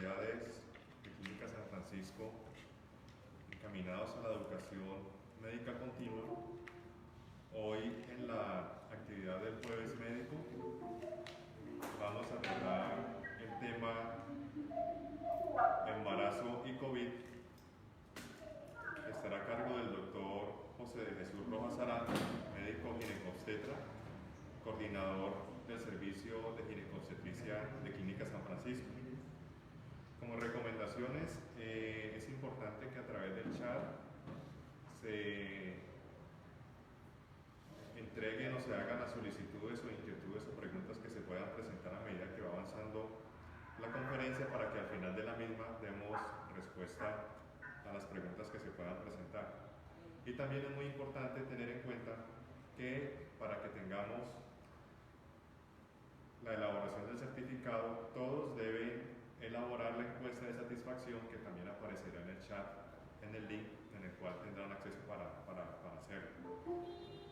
unidades de Clínica San Francisco encaminados a la educación médica continua. Hoy en la actividad del jueves médico vamos a tratar el tema embarazo y COVID. Estará a cargo del doctor José de Jesús Rojas Arán, médico ginecobstetra, coordinador del servicio de ginecobstetricia de Clínica San Francisco. Como recomendaciones, es importante que a través del chat se entreguen o se hagan las solicitudes o inquietudes o preguntas que se puedan presentar a medida que va avanzando la conferencia, para que al final de la misma demos respuesta a las preguntas que se puedan presentar. Y también es muy importante tener en cuenta que para que tengamos la elaboración del certificado, todos deben elaborar la encuesta de satisfacción, que también aparecerá en el chat, en el link en el cual tendrán acceso para hacerlo.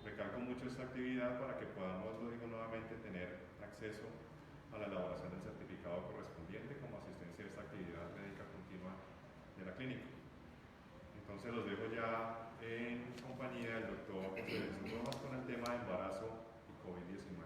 Recalco mucho esta actividad para que podamos, lo digo nuevamente, tener acceso a la elaboración del certificado correspondiente como asistencia a esta actividad médica continua de la clínica. Entonces los dejo ya en compañía del doctor José de Jesús Rojas con el tema de embarazo y COVID-19.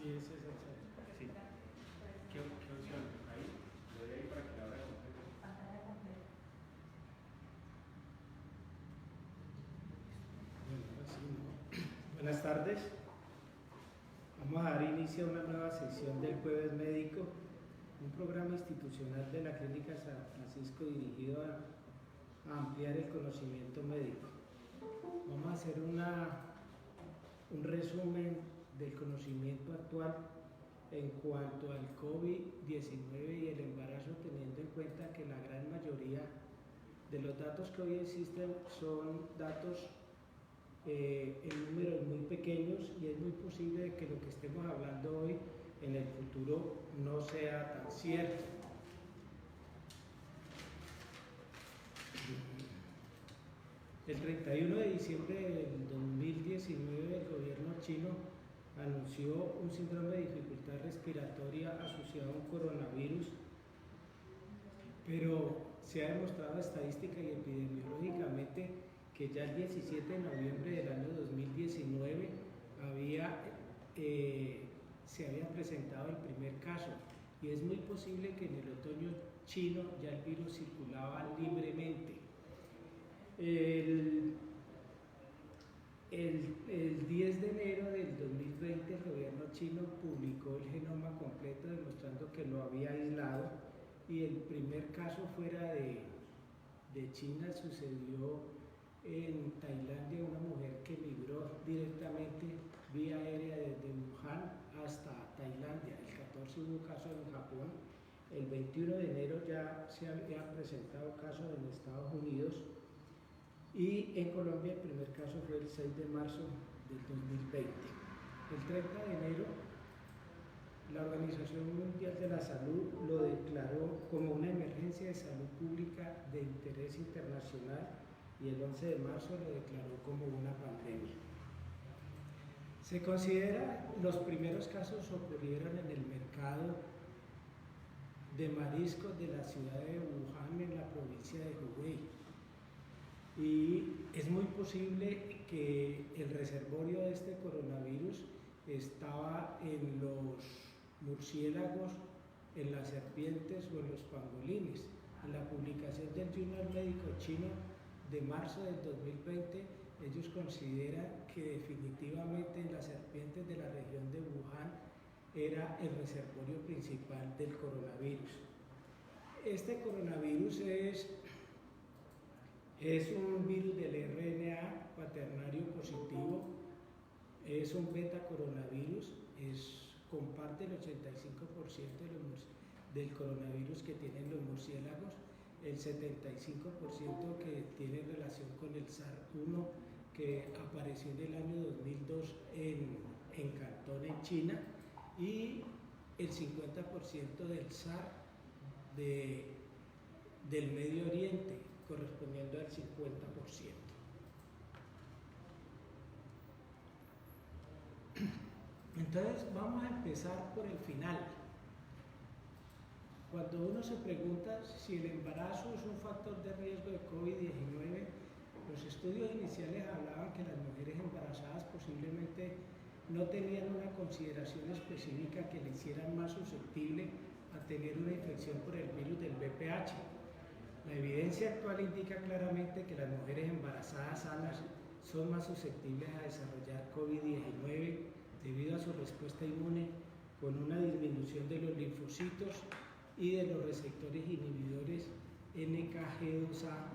Sí, ese es el chat. Sí. ¿Qué opción? Ahí, le doy ahí para que la abra completa. Buenas tardes. Vamos a dar inicio a una nueva sesión del Jueves Médico, un programa institucional de la Clínica San Francisco dirigido a ampliar el conocimiento médico. Vamos a hacer un resumen del conocimiento actual en cuanto al COVID-19 y el embarazo, teniendo en cuenta que la gran mayoría de los datos que hoy existen son datos en números muy pequeños, y es muy posible que lo que estemos hablando hoy en el futuro no sea tan cierto. El 31 de diciembre del 2019 el gobierno chino anunció un síndrome de dificultad respiratoria asociado a un coronavirus, pero se ha demostrado estadística y epidemiológicamente que ya el 17 de noviembre del año 2019 se había presentado el primer caso, y es muy posible que en el otoño chino ya el virus circulaba libremente. El 10 de enero del 2020 el gobierno chino publicó el genoma completo demostrando que lo había aislado, y el primer caso fuera de China sucedió en Tailandia, una mujer que migró directamente vía aérea desde Wuhan hasta Tailandia el 14 hubo casos en Japón, el 21 de enero ya se habían presentado casos en Estados Unidos y en Colombia el primer caso fue el 6 de marzo del 2020. El 30 de enero la Organización Mundial de la Salud lo declaró como una emergencia de salud pública de interés internacional y el 11 de marzo lo declaró como una pandemia. Se considera los primeros casos ocurrieron en el mercado de mariscos de la ciudad de Wuhan en la provincia de Hubei. Y es muy posible que el reservorio de este coronavirus estaba en los murciélagos, en las serpientes o en los pangolines. En la publicación del Journal Médico Chino de marzo del 2020, ellos consideran que definitivamente en las serpientes de la región de Wuhan era el reservorio principal del coronavirus. Este coronavirus es un virus del RNA cuaternario positivo, es un beta coronavirus, comparte el 85% del coronavirus que tienen los murciélagos, el 75% que tiene relación con el SARS-1 que apareció en el año 2002 en Cantón, en China, y el 50% del SARS del Medio Oriente, correspondiendo al 50%. Entonces vamos a empezar por el final. Cuando uno se pregunta si el embarazo es un factor de riesgo de COVID-19, los estudios iniciales hablaban que las mujeres embarazadas posiblemente no tenían una consideración específica que le hicieran más susceptible a tener una infección por el virus del VPH. La evidencia actual indica claramente que las mujeres embarazadas sanas son más susceptibles a desarrollar COVID-19 debido a su respuesta inmune con una disminución de los linfocitos y de los receptores inhibidores NKG2A,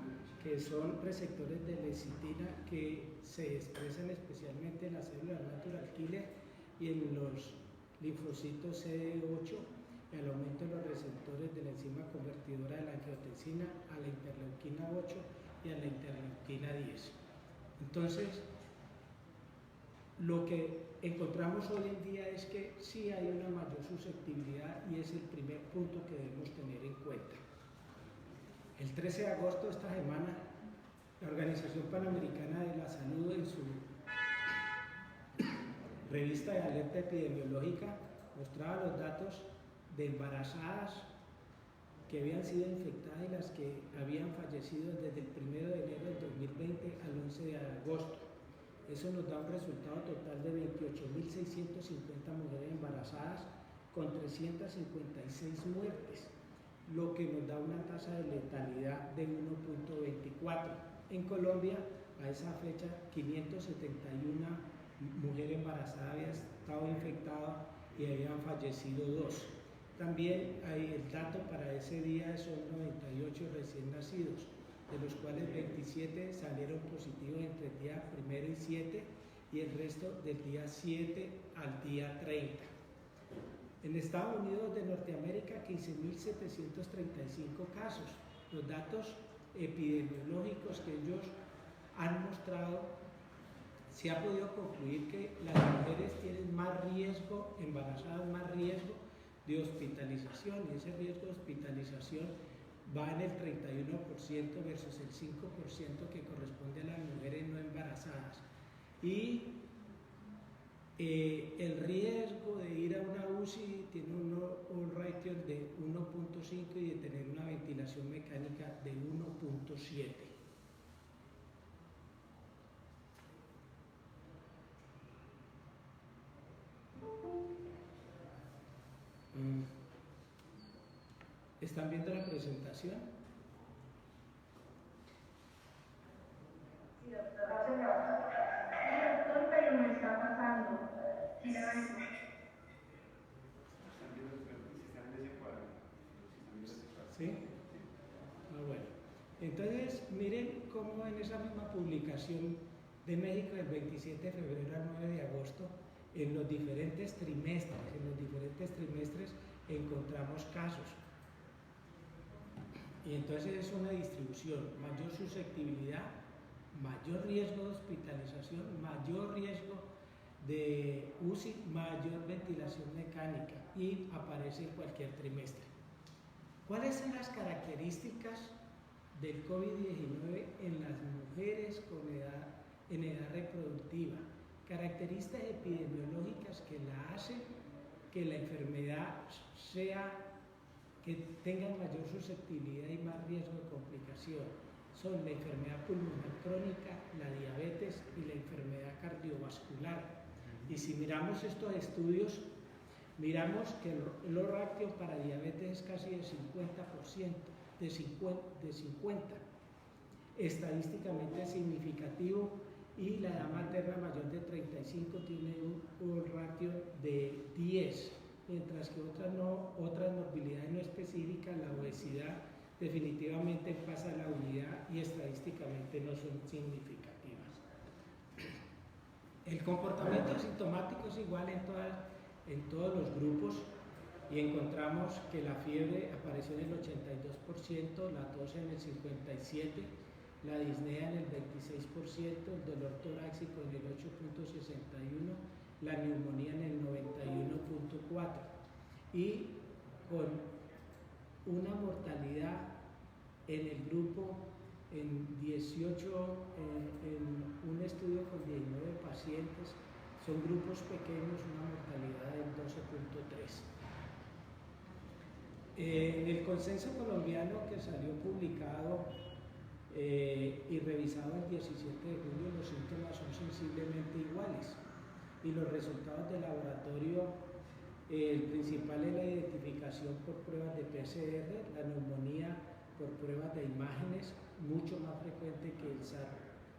que son receptores de lecitina que se expresan especialmente en las células natural killer y en los linfocitos CD8, y al aumento de los receptores de la enzima convertidora de la angiotensina a la interleuquina 8 y a la interleuquina 10. Entonces, lo que encontramos hoy en día es que sí hay una mayor susceptibilidad y es el primer punto que debemos tener en cuenta. El 13 de agosto de esta semana, la Organización Panamericana de la Salud en su revista de alerta epidemiológica mostraba los datos de embarazadas que habían sido infectadas y las que habían fallecido desde el 1 de enero del 2020 al 11 de agosto. Eso nos da un resultado total de 28.650 mujeres embarazadas con 356 muertes, lo que nos da una tasa de letalidad de 1.24. En Colombia, a esa fecha, 571 mujeres embarazadas habían estado infectadas y habían fallecido 2. También el dato para ese día son 98 recién nacidos, de los cuales 27 salieron positivos entre el día 1 y 7 y el resto del día 7 al día 30. En Estados Unidos de Norteamérica, 15.735 casos. Los datos epidemiológicos que ellos han mostrado, se ha podido concluir que las mujeres tienen más riesgo, embarazadas, más riesgo de hospitalización, y ese riesgo de hospitalización va en el 31% versus el 5% que corresponde a las mujeres no embarazadas. Y el riesgo de ir a una UCI tiene un ratio de 1.5 y de tener una ventilación mecánica de 1.7. ¿Están viendo la presentación? Sí, doctor, pero me está pasando. Sí, la ven. ¿Sí? Bueno. Entonces, miren cómo en esa misma publicación de México del 27 de febrero al 9 de agosto, en los diferentes trimestres, encontramos casos. Y entonces es una distribución, mayor susceptibilidad, mayor riesgo de hospitalización, mayor riesgo de UCI, mayor ventilación mecánica y aparece en cualquier trimestre. ¿Cuáles son las características del COVID-19 en las mujeres en edad reproductiva? Características epidemiológicas que la hacen que la enfermedad que tengan mayor susceptibilidad y más riesgo de complicación. Son la enfermedad pulmonar crónica, la diabetes y la enfermedad cardiovascular. Y si miramos estos estudios, miramos que el ratio para diabetes es casi de 50%, de 50, estadísticamente significativo, y la edad materna mayor de 35 tiene un ratio de 10, mientras que otras morbilidades no específicas, la obesidad definitivamente pasa la unidad y estadísticamente no son significativas. El comportamiento asintomático es igual en todos los grupos y encontramos que la fiebre apareció en el 82%, la tos en el 57%, la disnea en el 26%, el dolor torácico en el 8.61%, la neumonía en el 91.4% y con una mortalidad en el grupo en un estudio con 19 pacientes, son grupos pequeños, una mortalidad del 12.3%. En el consenso colombiano que salió publicado y revisado el 17 de julio, los síntomas son sensiblemente iguales y los resultados de laboratorio, el principal es la identificación por pruebas de PCR, la neumonía por pruebas de imágenes, mucho más frecuente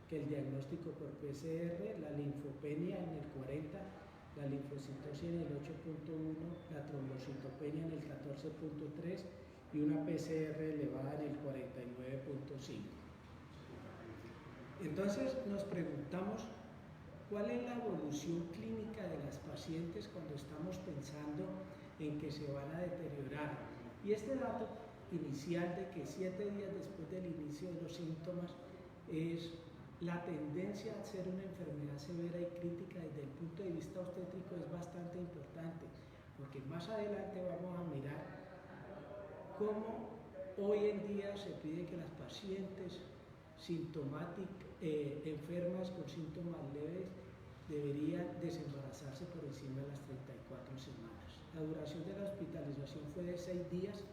que el diagnóstico por PCR, la linfopenia en el 40%, la linfocitosis en el 8.1%, la trombocitopenia en el 14.3% y una PCR elevada en el 49.5%. Entonces nos preguntamos cuál es la evolución clínica de las pacientes cuando estamos pensando en que se van a deteriorar. Y este dato inicial de que 7 días después del inicio de los síntomas es la tendencia a ser una enfermedad severa y crítica desde el punto de vista obstétrico es bastante importante, porque más adelante vamos a mirar cómo hoy en día se pide que las pacientes enfermas con síntomas leves deberían desembarazarse por encima de las 34 semanas. La duración de la hospitalización fue de 6 días,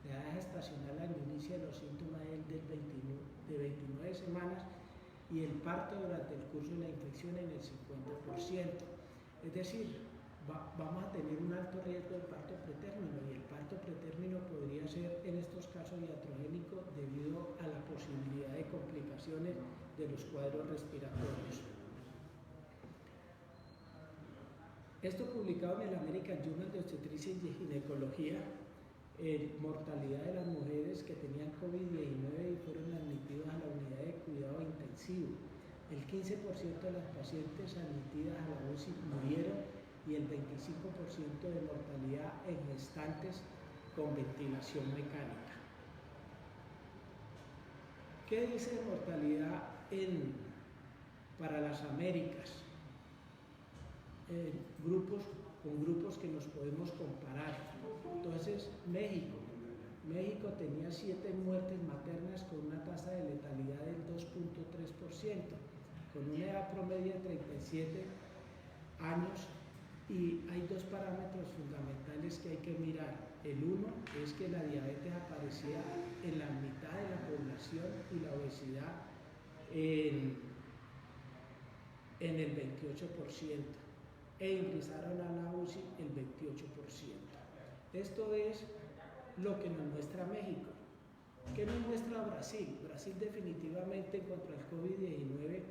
la edad gestacional al inicio de los síntomas es de 29 semanas y el parto durante el curso de la infección en el 50%. Es decir, vamos a tener un alto riesgo de parto pretérmino y el parto pretérmino podría ser en estos casos iatrogénico debido a la posibilidad de complicaciones de los cuadros respiratorios. Esto publicado en el American Journal de Obstetricia y Ginecología, mortalidad de las mujeres que tenían COVID-19 y fueron admitidas a la unidad de cuidado intensivo. El 15% de las pacientes admitidas a la UCI murieron y el 25% de mortalidad en gestantes con ventilación mecánica. ¿Qué dice de mortalidad para las Américas? Con grupos que nos podemos comparar. Entonces, México tenía 7 muertes maternas con una tasa de letalidad del 2.3%, con una edad promedio de 37 años, y hay 2 parámetros fundamentales que hay que mirar. El uno es que la diabetes aparecía en la mitad de la población y la obesidad en el 28%. E ingresaron a la UCI el 28%. Esto es lo que nos muestra México. ¿Qué nos muestra Brasil? Brasil definitivamente contra el COVID-19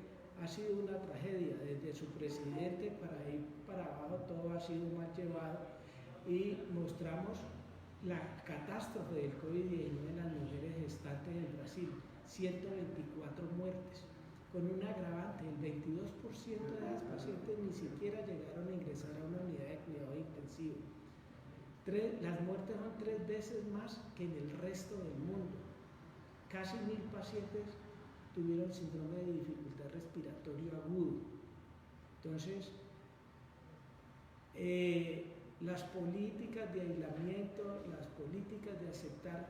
ha sido una tragedia. Desde su presidente para ir para abajo todo ha sido mal llevado y mostramos la catástrofe del COVID-19 en las mujeres gestantes en Brasil. 124 muertes. Con un agravante, el 22% de las pacientes ni siquiera llegaron a ingresar a una unidad de cuidado intensivo. las muertes son 3 veces más que en el resto del mundo. Casi 1000 pacientes tuvieron síndrome de dificultad respiratoria agudo. Entonces, las políticas de aislamiento, las políticas de aceptar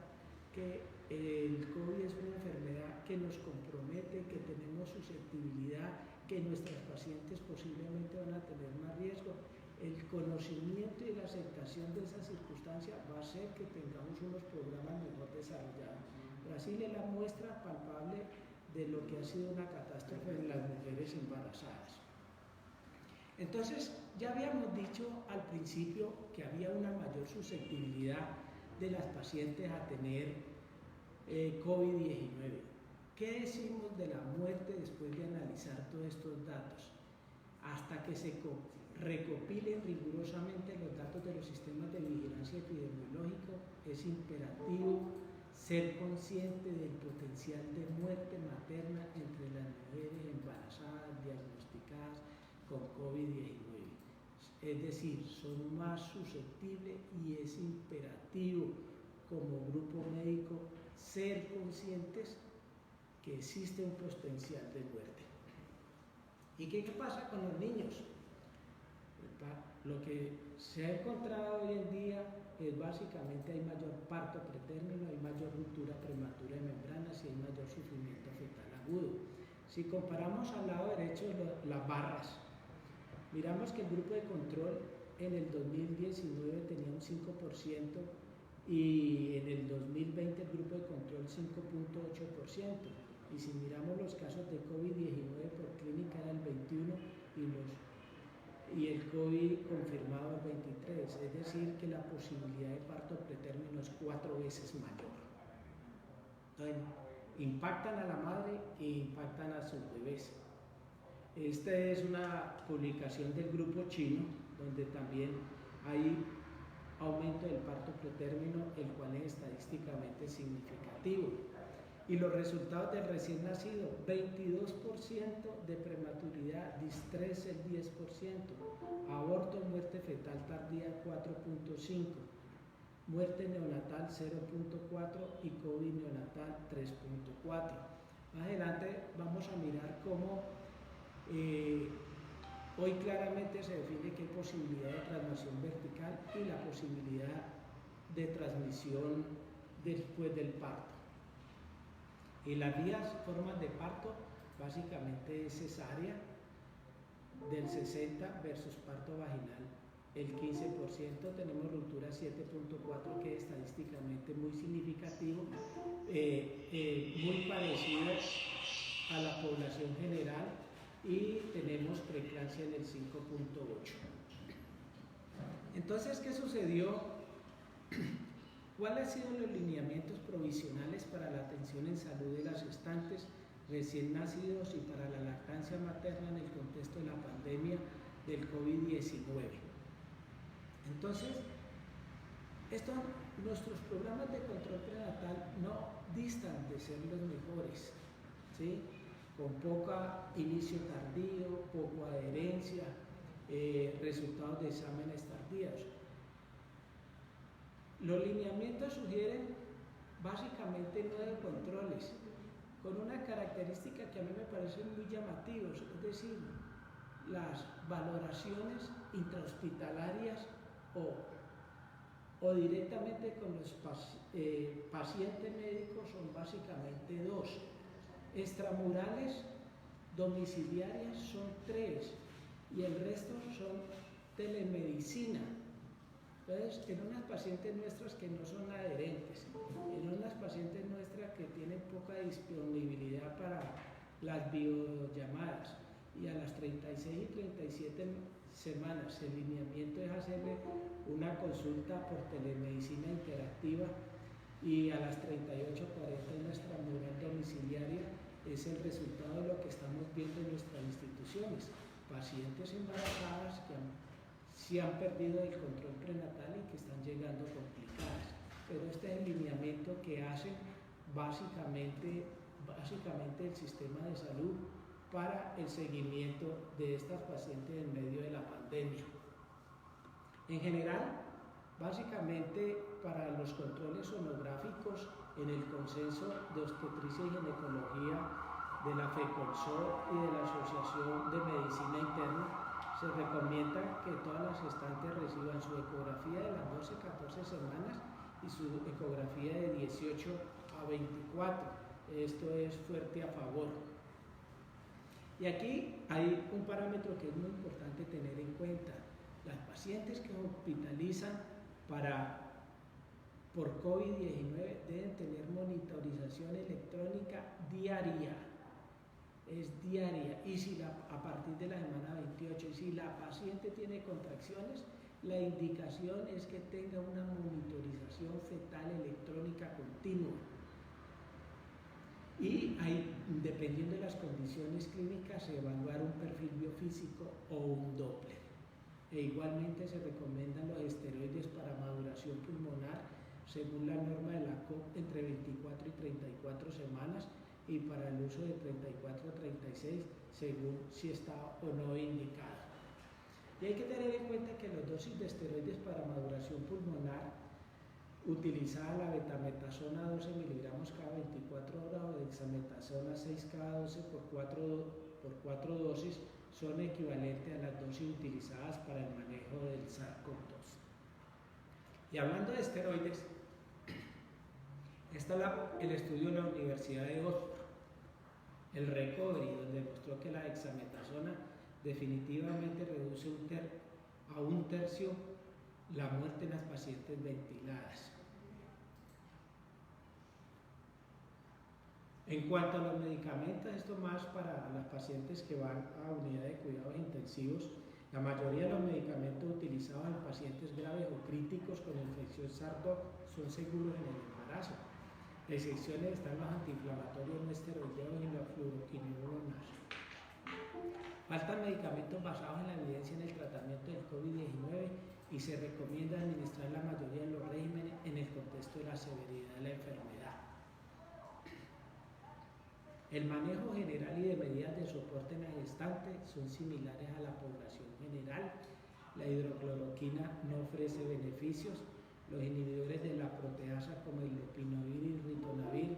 que el COVID es una enfermedad que nos compromete, que tenemos susceptibilidad, que nuestros pacientes posiblemente van a tener más riesgo, el conocimiento y la aceptación de esa circunstancia va a hacer que tengamos unos programas mejor desarrollados. Brasil es la muestra palpable de lo que ha sido una catástrofe en las mujeres embarazadas. Entonces, ya habíamos dicho al principio que había una mayor susceptibilidad de las pacientes a tener COVID-19. ¿Qué decimos de la muerte después de analizar todos estos datos? Hasta que se recopilen rigurosamente los datos de los sistemas de vigilancia epidemiológico, es imperativo ser consciente del potencial de muerte materna entre las mujeres embarazadas diagnosticadas con COVID-19. Es decir, son más susceptibles y es imperativo como grupo médico ser conscientes que existe un potencial de muerte. ¿Y qué pasa con los niños? Lo que se ha encontrado hoy en día es básicamente hay mayor parto pretérmino, hay mayor ruptura prematura de membranas y hay mayor sufrimiento fetal agudo. Si comparamos al lado derecho las barras, miramos que el grupo de control en el 2019 tenía un 5% y en el 2020 el grupo de control 5.8%. Y si miramos los casos de COVID-19 por clínica era el 21% y el COVID confirmado el 23%. Es decir, que la posibilidad de parto pretérmino es 4 veces mayor. Entonces, impactan a la madre e impactan a sus bebés. Esta es una publicación del grupo chino, donde también hay aumento del parto pretérmino, el cual es estadísticamente significativo. Y los resultados del recién nacido, 22% de prematuridad, distrés el 10%, aborto, muerte fetal tardía 4.5%, muerte neonatal 0.4% y COVID neonatal 3.4%. Más adelante vamos a mirar cómo hoy claramente se define que hay posibilidad de transmisión vertical y la posibilidad de transmisión después del parto. Y las formas de parto básicamente es cesárea del 60% versus parto vaginal el 15%, tenemos ruptura 7.4% que es estadísticamente muy significativo, muy parecido a la población general, y tenemos preeclampsia en el 5.8%. Entonces, ¿qué sucedió? ¿Cuáles han sido los lineamientos provisionales para la atención en salud de las gestantes, recién nacidos y para la lactancia materna en el contexto de la pandemia del COVID-19? Entonces, nuestros programas de control prenatal no distan de ser los mejores, ¿sí? Con poca inicio tardío, poco adherencia, resultados de exámenes tardíos. Los lineamientos sugieren básicamente 9 controles, con una característica que a mí me parecen muy llamativos, es decir, las valoraciones intrahospitalarias o directamente con los pacientes médicos son básicamente 2. Extramurales domiciliarias son 3 y el resto son telemedicina. Entonces, en unas pacientes nuestras que no son adherentes, en unas pacientes nuestras que tienen poca disponibilidad para las videollamadas, y a las 36 y 37 semanas el lineamiento es hacerle una consulta por telemedicina interactiva, y a las 38-40 una extramural domiciliaria es el resultado de lo que estamos viendo en nuestras instituciones. Pacientes embarazadas que sí han perdido el control prenatal y que están llegando complicadas. Pero este es el lineamiento que hace básicamente el sistema de salud para el seguimiento de estas pacientes en medio de la pandemia. En general, Básicamente para los controles sonográficos en el consenso de obstetricia y ginecología de la FECOLSO y de la Asociación de Medicina Interna, se recomienda que todas las gestantes reciban su ecografía de las 12-14 semanas y su ecografía de 18 a 24. Esto es fuerte a favor. Y aquí hay un parámetro que es muy importante tener en cuenta. Las pacientes que hospitalizan por COVID-19 deben tener monitorización electrónica diaria. Es diaria. Y si a partir de la semana 28, y si la paciente tiene contracciones, la indicación es que tenga una monitorización fetal electrónica continua. Y dependiendo de las condiciones clínicas, evaluar un perfil biofísico o un Doppler. E igualmente se recomiendan los esteroides para maduración pulmonar según la norma de la COP entre 24 y 34 semanas y para el uso de 34 a 36 según si está o no indicado. Y hay que tener en cuenta que las dosis de esteroides para maduración pulmonar utilizada la betametasona 12 miligramos cada 24 horas o dexametasona 6 cada 12 por 4 dosis son equivalentes a las dosis utilizadas para el manejo del SARS-CoV-2. Y hablando de esteroides, está el estudio de la Universidad de Oxford, el Recovery, donde demostró que la dexametasona definitivamente reduce a un tercio la muerte en las pacientes ventiladas. En cuanto a los medicamentos, esto más para las pacientes que van a unidad de cuidados intensivos, la mayoría de los medicamentos utilizados en pacientes graves o críticos con infección SARS-CoV son seguros en el embarazo. Excepciones están los antiinflamatorios no esteroideos y la fluoroquinolonas. Faltan medicamentos basados en la evidencia en el tratamiento del COVID-19 y se recomienda administrar la mayoría de los regímenes en el contexto de la severidad de la enfermedad. El manejo general y de medidas de soporte en la gestante son similares a la población general. La hidrocloroquina no ofrece beneficios. Los inhibidores de la proteasa como el lopinavir y ritonavir,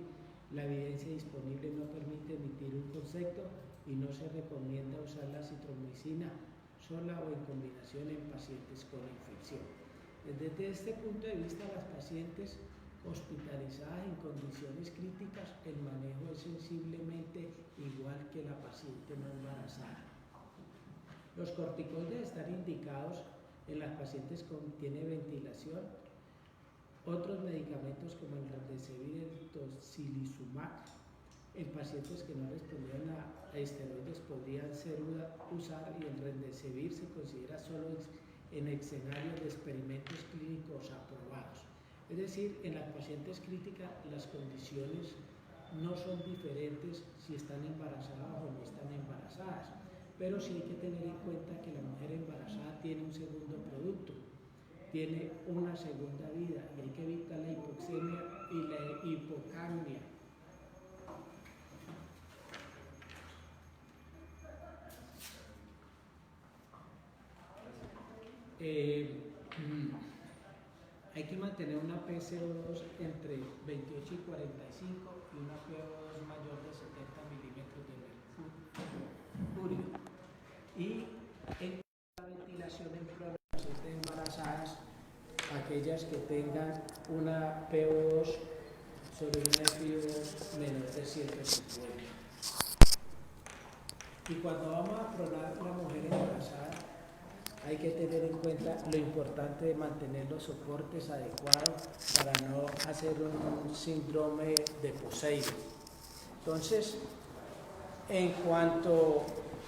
la evidencia disponible no permite emitir un concepto y no se recomienda usar la citromicina sola o en combinación en pacientes con infección. Desde este punto de vista, las pacientes hospitalizadas en condiciones críticas, el manejo es sensiblemente igual que la paciente no embarazada. Los corticoides están indicados en las pacientes que tienen ventilación. Otros medicamentos como el remdesivir y el tocilizumab en pacientes que no respondieron a esteroides podrían ser usados y el remdesivir se considera solo en escenarios de experimentos clínicos aprobados. Es decir, en las pacientes críticas las condiciones no son diferentes si están embarazadas o no están embarazadas, pero sí hay que tener en cuenta que la mujer embarazada tiene un segundo producto, tiene una segunda vida y hay que evitar la hipoxemia y la hipocamia. Hay que mantener una PCO2 entre 28 y 45 y una PO2 mayor de 70 milímetros de mercurio. Y en la ventilación en pacientes embarazadas, aquellas que tengan una PO2 sobre una FiO2 menor de 150. Y cuando vamos a probar la mujer embarazada, hay que tener en cuenta lo importante de mantener los soportes adecuados para no hacer un síndrome de Poseidon. Entonces, en cuanto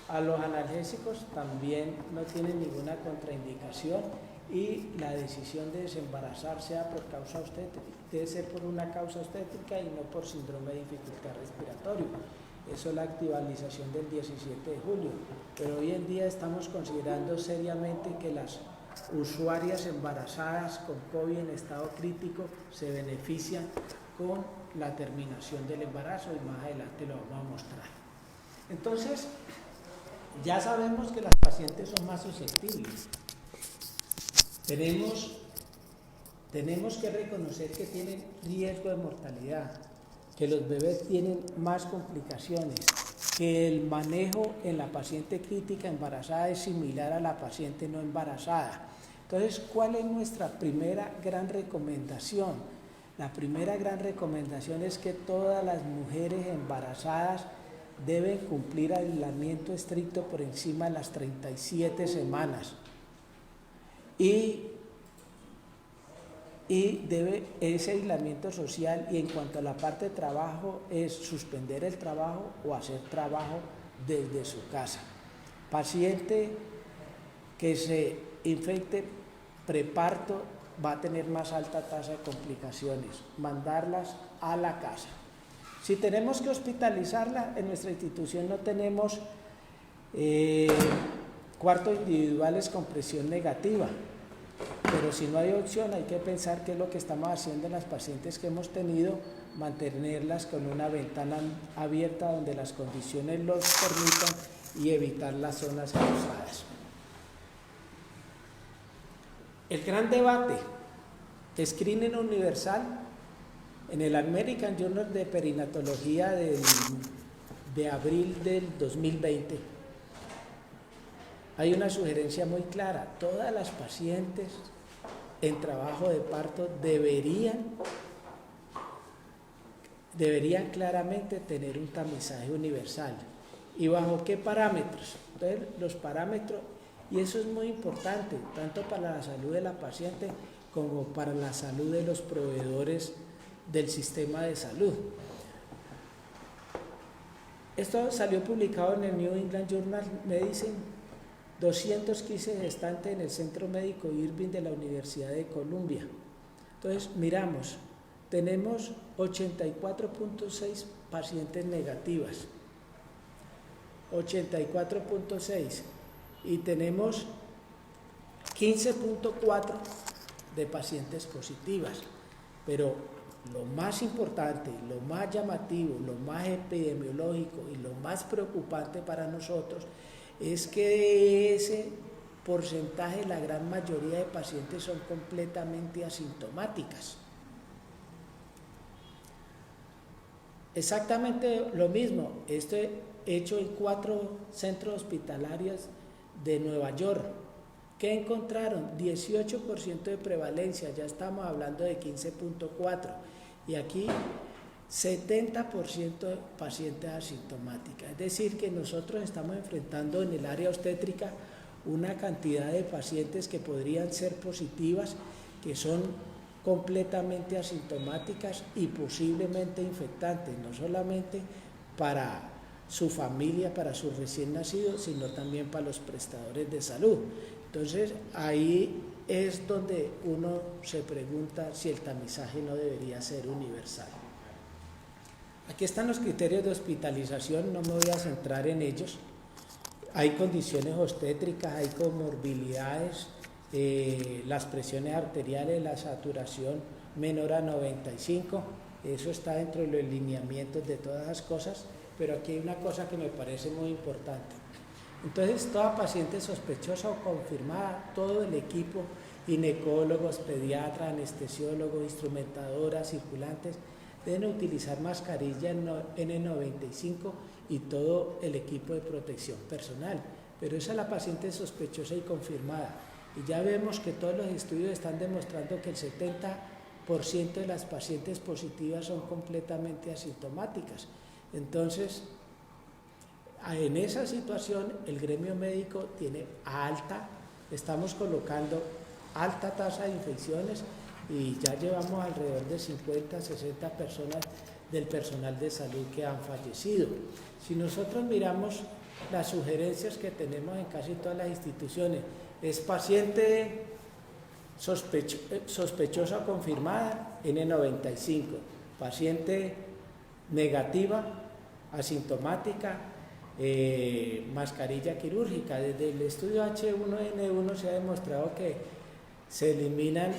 a los analgésicos, también no tienen ninguna contraindicación y la decisión de desembarazar sea por causa obstétrica, debe ser por una causa obstétrica y no por síndrome de dificultad respiratoria. Eso es la actualización del 17 de julio, pero hoy en día estamos considerando seriamente que las usuarias embarazadas con COVID en estado crítico se benefician con la terminación del embarazo y más adelante lo vamos a mostrar. Entonces, ya sabemos que las pacientes son más susceptibles. Tenemos tenemos que reconocer que tienen riesgo de mortalidad, que los bebés tienen más complicaciones, que el manejo en la paciente crítica embarazada es similar a la paciente no embarazada. Entonces, ¿cuál es nuestra primera gran recomendación? La primera gran recomendación es que todas las mujeres embarazadas deben cumplir aislamiento estricto por encima de las 37 semanas y debe ese aislamiento social, y en cuanto a la parte de trabajo es suspender el trabajo o hacer trabajo desde su casa. Paciente que se infecte preparto va a tener más alta tasa de complicaciones, mandarlas a la casa. Si tenemos que hospitalizarla, en nuestra institución no tenemos cuartos individuales con presión negativa, pero si no hay opción hay que pensar qué es lo que estamos haciendo en las pacientes que hemos tenido, mantenerlas con una ventana abierta donde las condiciones los permitan y evitar las zonas cruzadas. El gran debate, screening universal. En el American Journal de Perinatología de abril del 2020 hay una sugerencia muy clara: todas las pacientes en trabajo de parto deberían claramente tener un tamizaje universal. ¿Y bajo qué parámetros? Entonces, los parámetros, y eso es muy importante, tanto para la salud de la paciente como para la salud de los proveedores del sistema de salud. Esto salió publicado en el New England Journal Medicine, 215 gestantes en el Centro Médico Irving de la Universidad de Columbia. Entonces, miramos, tenemos 84.6 pacientes negativas, 84.6, y tenemos 15.4 de pacientes positivas, pero lo más importante, lo más llamativo, lo más epidemiológico y lo más preocupante para nosotros es que de ese porcentaje la gran mayoría de pacientes son completamente asintomáticas. Exactamente lo mismo, esto hecho en 4 centros hospitalarios de Nueva York. ¿Qué encontraron? 18% de prevalencia, ya estamos hablando de 15.4, y aquí 70% de pacientes asintomáticas. Es decir, que nosotros estamos enfrentando en el área obstétrica una cantidad de pacientes que podrían ser positivas, que son completamente asintomáticas y posiblemente infectantes, no solamente para su familia, para sus recién nacidos, sino también para los prestadores de salud. Entonces, ahí es donde uno se pregunta si el tamizaje no debería ser universal. Aquí están los criterios de hospitalización, no me voy a centrar en ellos. Hay condiciones obstétricas, hay comorbilidades, las presiones arteriales, la saturación menor a 95, eso está dentro de los lineamientos de todas las cosas, pero aquí hay una cosa que me parece muy importante. Entonces, toda paciente sospechosa o confirmada, todo el equipo, ginecólogos, pediatras, anestesiólogos, instrumentadoras, circulantes, deben utilizar mascarilla N95 y todo el equipo de protección personal. Pero esa es la paciente sospechosa y confirmada. Y ya vemos que todos los estudios están demostrando que el 70% de las pacientes positivas son completamente asintomáticas. Entonces, en esa situación, el gremio médico tiene estamos colocando alta tasa de infecciones, y ya llevamos alrededor de 50, 60 personas del personal de salud que han fallecido. Si nosotros miramos las sugerencias que tenemos en casi todas las instituciones, es paciente sospechosa o confirmada, N95, paciente negativa, asintomática, mascarilla quirúrgica. Desde el estudio H1N1 se ha demostrado que se eliminan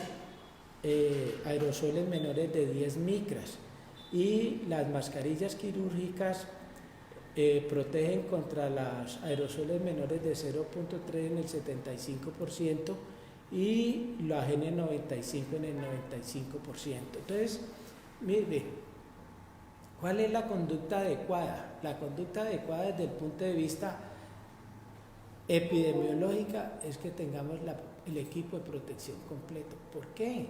aerosoles menores de 10 micras, y las mascarillas quirúrgicas protegen contra los aerosoles menores de 0.3 en el 75%, y la N95 en el 95%. Entonces, mire, ¿cuál es la conducta adecuada? La conducta adecuada desde el punto de vista epidemiológica es que tengamos el equipo de protección completo. ¿Por qué?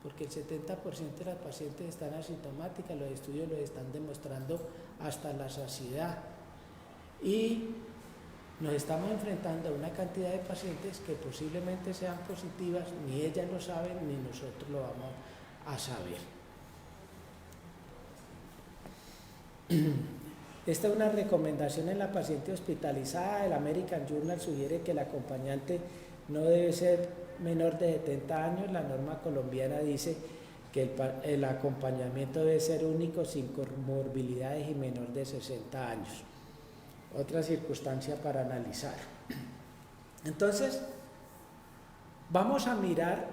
Porque el 70% de las pacientes están asintomáticas, los estudios lo están demostrando hasta la saciedad. Y nos estamos enfrentando a una cantidad de pacientes que posiblemente sean positivas, ni ellas lo saben, ni nosotros lo vamos a saber. Esta es una recomendación en la paciente hospitalizada. El American Journal sugiere que el acompañante no debe ser menor de 70 años. La norma colombiana dice que el acompañamiento debe ser único, sin comorbilidades y menor de 60 años. Otra circunstancia para analizar. Entonces, vamos a mirar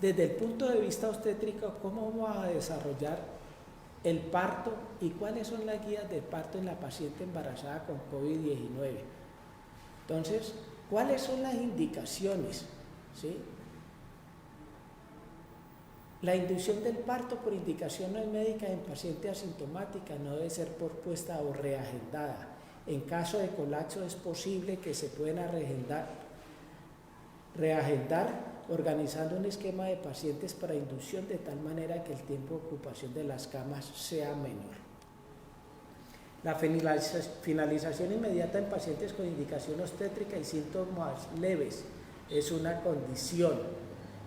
desde el punto de vista obstétrico cómo vamos a desarrollar el parto y cuáles son las guías de parto en la paciente embarazada con COVID-19. Entonces, ¿cuáles son las indicaciones? ¿Sí? La inducción del parto por indicaciones médicas en paciente asintomática no debe ser pospuesta o reagendada. En caso de colapso es posible que se puedan reagendar organizando un esquema de pacientes para inducción de tal manera que el tiempo de ocupación de las camas sea menor. La finalización inmediata en pacientes con indicación obstétrica y síntomas leves es una condición.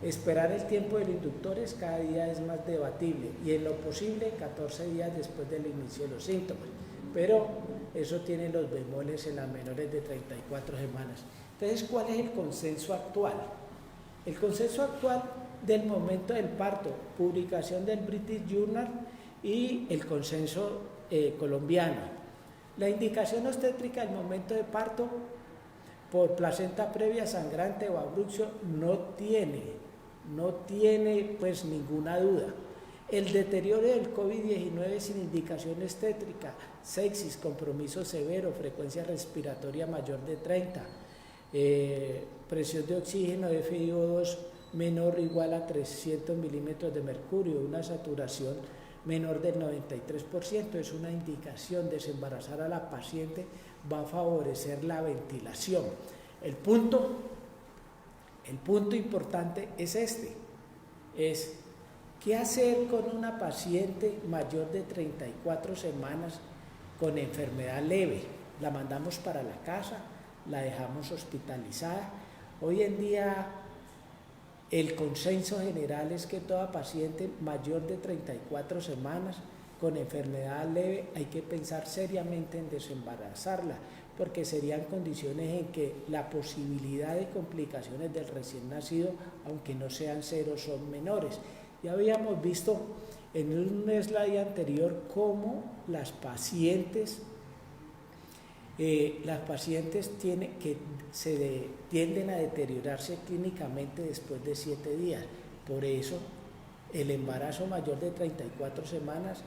Esperar el tiempo de los inductores cada día es más debatible y en lo posible 14 días después del inicio de los síntomas, pero eso tiene los bemoles en las menores de 34 semanas. Entonces, ¿cuál es el consenso actual? El consenso actual del momento del parto, publicación del British Journal y el consenso colombiano. La indicación obstétrica al momento de parto por placenta previa sangrante o abrupcio no tiene pues ninguna duda. El deterioro del COVID-19 sin indicación obstétrica, sepsis, compromiso severo, frecuencia respiratoria mayor de 30, presión de oxígeno FiO2 menor o igual a 300 milímetros de mercurio, una saturación menor del 93%, es una indicación. Desembarazar a la paciente va a favorecer la ventilación. El punto importante es es ¿qué hacer con una paciente mayor de 34 semanas con enfermedad leve? ¿La mandamos para la casa? ¿La dejamos hospitalizada? Hoy en día el consenso general es que toda paciente mayor de 34 semanas con enfermedad leve hay que pensar seriamente en desembarazarla, porque serían condiciones en que la posibilidad de complicaciones del recién nacido, aunque no sean cero, son menores. Ya habíamos visto en un slide anterior cómo las pacientes tienden a deteriorarse clínicamente después de 7 días. Por eso, el embarazo mayor de 34 semanas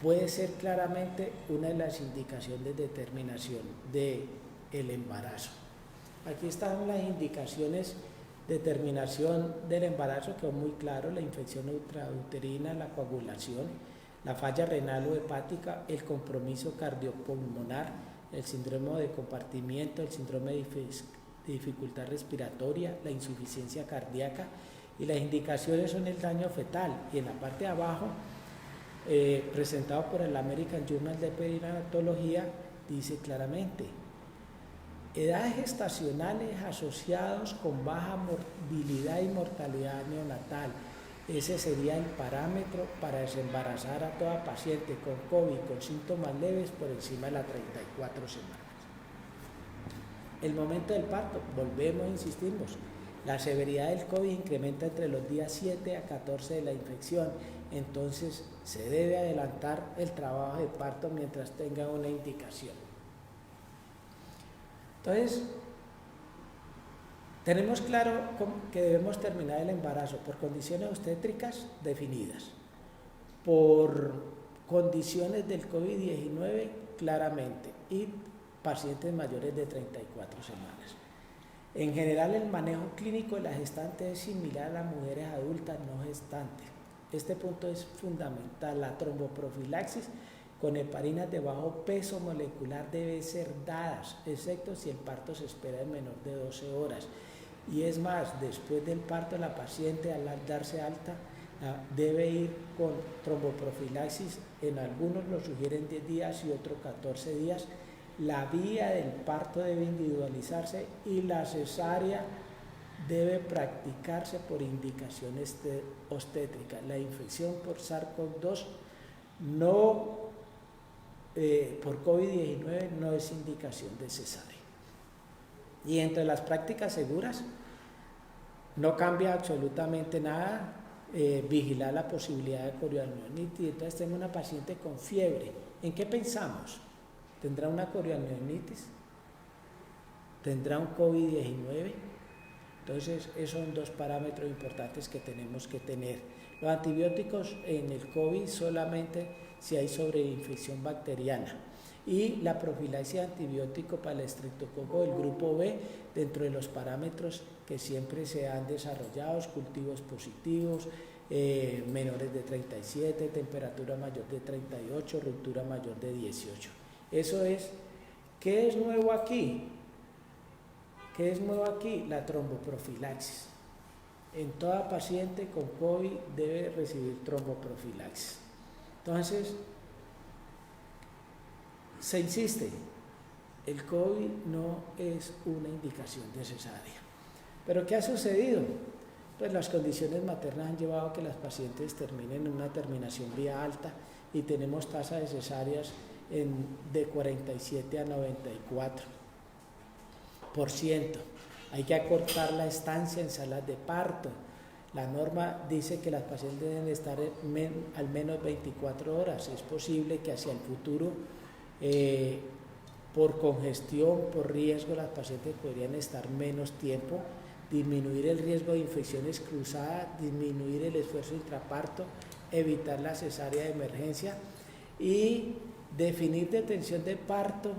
puede ser claramente una de las indicaciones de determinación del embarazo. Aquí están las indicaciones de determinación del embarazo, que es muy claro: la infección intrauterina, la coagulación, la falla renal o hepática, el compromiso cardiopulmonar, el síndrome de compartimiento, el síndrome de dificultad respiratoria, la insuficiencia cardíaca, y las indicaciones son el daño fetal. Y en la parte de abajo, presentado por el American Journal de Perinatología, dice claramente: edades gestacionales asociados con baja morbilidad y mortalidad neonatal. Ese sería el parámetro para desembarazar a toda paciente con COVID con síntomas leves por encima de las 34 semanas. El momento del parto, volvemos, insistimos, la severidad del COVID incrementa entre los días 7 a 14 de la infección, entonces se debe adelantar el trabajo de parto mientras tenga una indicación. Entonces, tenemos claro que debemos terminar el embarazo por condiciones obstétricas definidas, por condiciones del COVID-19 claramente, y pacientes mayores de 34 semanas. En general, el manejo clínico de la gestante es similar a las mujeres adultas no gestantes. Este punto es fundamental. La tromboprofilaxis con heparinas de bajo peso molecular debe ser dadas, excepto si el parto se espera en menor de 12 horas. Y es más, después del parto, la paciente al darse alta debe ir con tromboprofilaxis. En algunos lo sugieren 10 días y otros 14 días. La vía del parto debe individualizarse y la cesárea debe practicarse por indicación obstétrica. La infección por SARS-CoV-2 por COVID-19 no es indicación de cesárea. Y entre las prácticas seguras no cambia absolutamente nada, vigilar la posibilidad de coriamnionitis. Entonces tenemos una paciente con fiebre. ¿En qué pensamos? ¿Tendrá una coriamnionitis? ¿Tendrá un COVID-19? Entonces, esos son dos parámetros importantes que tenemos que tener. Los antibióticos en el COVID solamente si hay sobreinfección bacteriana. Y la profilaxis antibiótico para el estreptococo del grupo B, dentro de los parámetros que siempre se han desarrollado, cultivos positivos, menores de 37, temperatura mayor de 38, ruptura mayor de 18. Eso es. ¿Qué es nuevo aquí? ¿Qué es nuevo aquí? La tromboprofilaxis. En toda paciente con COVID debe recibir tromboprofilaxis. Entonces, se insiste, el COVID no es una indicación de cesárea. ¿Pero qué ha sucedido? Pues las condiciones maternas han llevado a que las pacientes terminen en una terminación vía alta y tenemos tasas de cesáreas de 47 a 94%. Hay que acortar la estancia en salas de parto. La norma dice que las pacientes deben estar al menos 24 horas. Es posible que hacia el futuro, por congestión, por riesgo, las pacientes podrían estar menos tiempo, disminuir el riesgo de infecciones cruzadas, disminuir el esfuerzo intraparto, evitar la cesárea de emergencia y definir detención de parto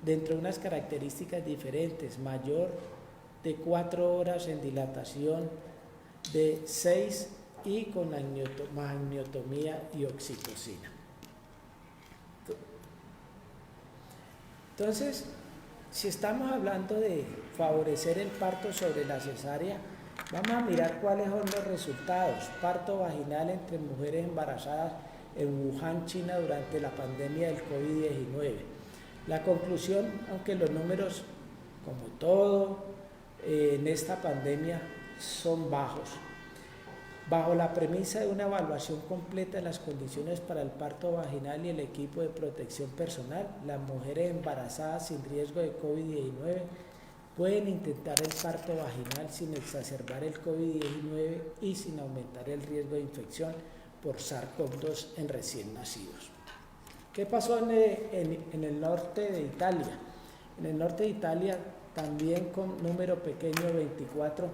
dentro de unas características diferentes: mayor de 4 horas en dilatación, de 6 y con magneotomía y oxitocina. Entonces, si estamos hablando de favorecer el parto sobre la cesárea, vamos a mirar cuáles son los resultados. Parto vaginal entre mujeres embarazadas en Wuhan, China, durante la pandemia del COVID-19. La conclusión, aunque los números, como todo en esta pandemia, son bajos, bajo la premisa de una evaluación completa de las condiciones para el parto vaginal y el equipo de protección personal, las mujeres embarazadas sin riesgo de COVID-19 pueden intentar el parto vaginal sin exacerbar el COVID-19 y sin aumentar el riesgo de infección por SARS-CoV-2 en recién nacidos. ¿Qué pasó en el norte de Italia? En el norte de Italia, también con número pequeño, 24,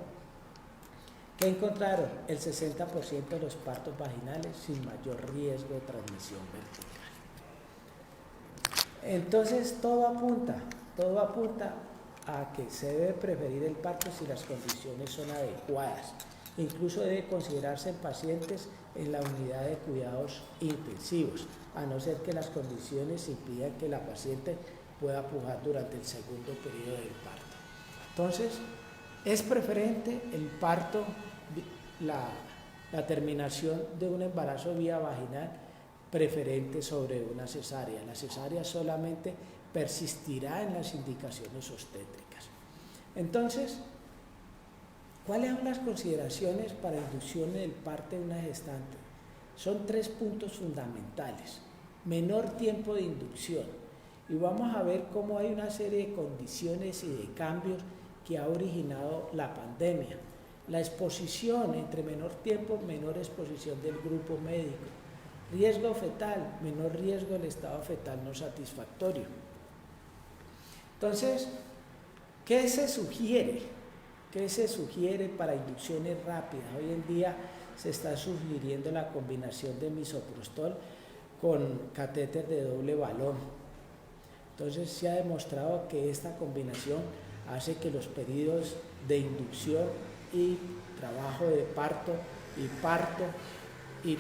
¿qué encontraron? El 60% de los partos vaginales sin mayor riesgo de transmisión vertical. Entonces, todo apunta a que se debe preferir el parto si las condiciones son adecuadas. Incluso debe considerarse en pacientes en la unidad de cuidados intensivos, a no ser que las condiciones impidan que la paciente pueda pujar durante el segundo periodo del parto. Entonces, es preferente el parto, la terminación de un embarazo vía vaginal, preferente sobre una cesárea. La cesárea solamente persistirá en las indicaciones obstétricas. Entonces, ¿cuáles son las consideraciones para inducción del parto de una gestante? Son 3 puntos fundamentales. Menor tiempo de inducción. Y vamos a ver cómo hay una serie de condiciones y de cambios que ha originado la pandemia. La exposición, entre menor tiempo, menor exposición del grupo médico. Riesgo fetal, menor riesgo del estado fetal no satisfactorio. Entonces, ¿qué se sugiere? ¿Qué se sugiere para inducciones rápidas? Hoy en día se está sugiriendo la combinación de misoprostol con catéter de doble balón. Entonces se ha demostrado que esta combinación hace que los periodos de inducción y trabajo de parto y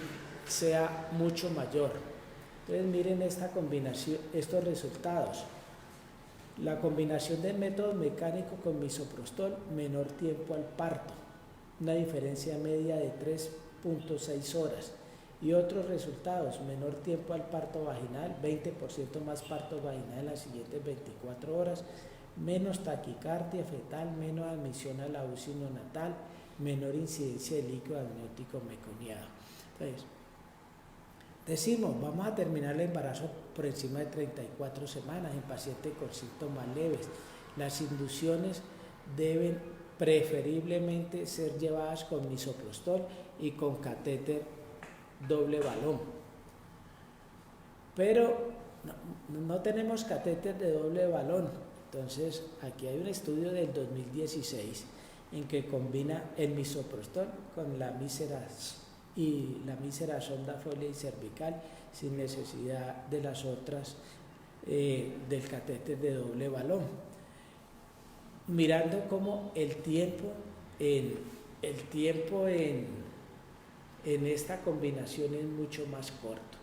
sea mucho mayor. Entonces miren esta combinación, estos resultados. La combinación del método mecánico con misoprostol, menor tiempo al parto, una diferencia media de 3.6 horas. Y otros resultados, menor tiempo al parto vaginal, 20% más parto vaginal en las siguientes 24 horas, menos taquicardia fetal, menos admisión a la UCI neonatal, menor incidencia de líquido amniótico meconiado. Entonces, decimos, vamos a terminar el embarazo por encima de 34 semanas en pacientes con síntomas leves. Las inducciones deben preferiblemente ser llevadas con misoprostol y con catéter doble balón. Pero no tenemos catéter de doble balón. Entonces, aquí hay un estudio del 2016 en que combina el misoprostol con la mísera sonda Foley cervical sin necesidad de las otras del catéter de doble balón, mirando cómo el tiempo en esta combinación es mucho más corto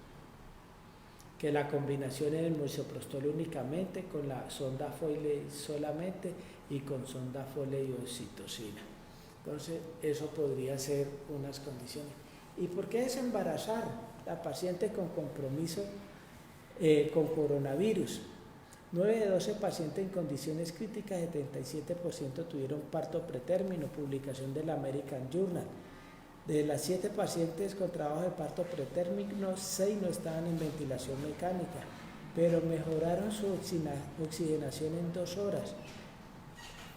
que la combinación en el misoprostol únicamente, con la sonda Foley solamente y con sonda Foley y oxitocina. Entonces, eso podría ser unas condiciones. ¿Y por qué desembarazar a pacientes con compromiso con coronavirus? 9 de 12 pacientes en condiciones críticas, 77% tuvieron parto pretérmino, publicación del American Journal. De las 7 pacientes con trabajo de parto pretérmino, 6 no estaban en ventilación mecánica, pero mejoraron su oxigenación en 2 horas.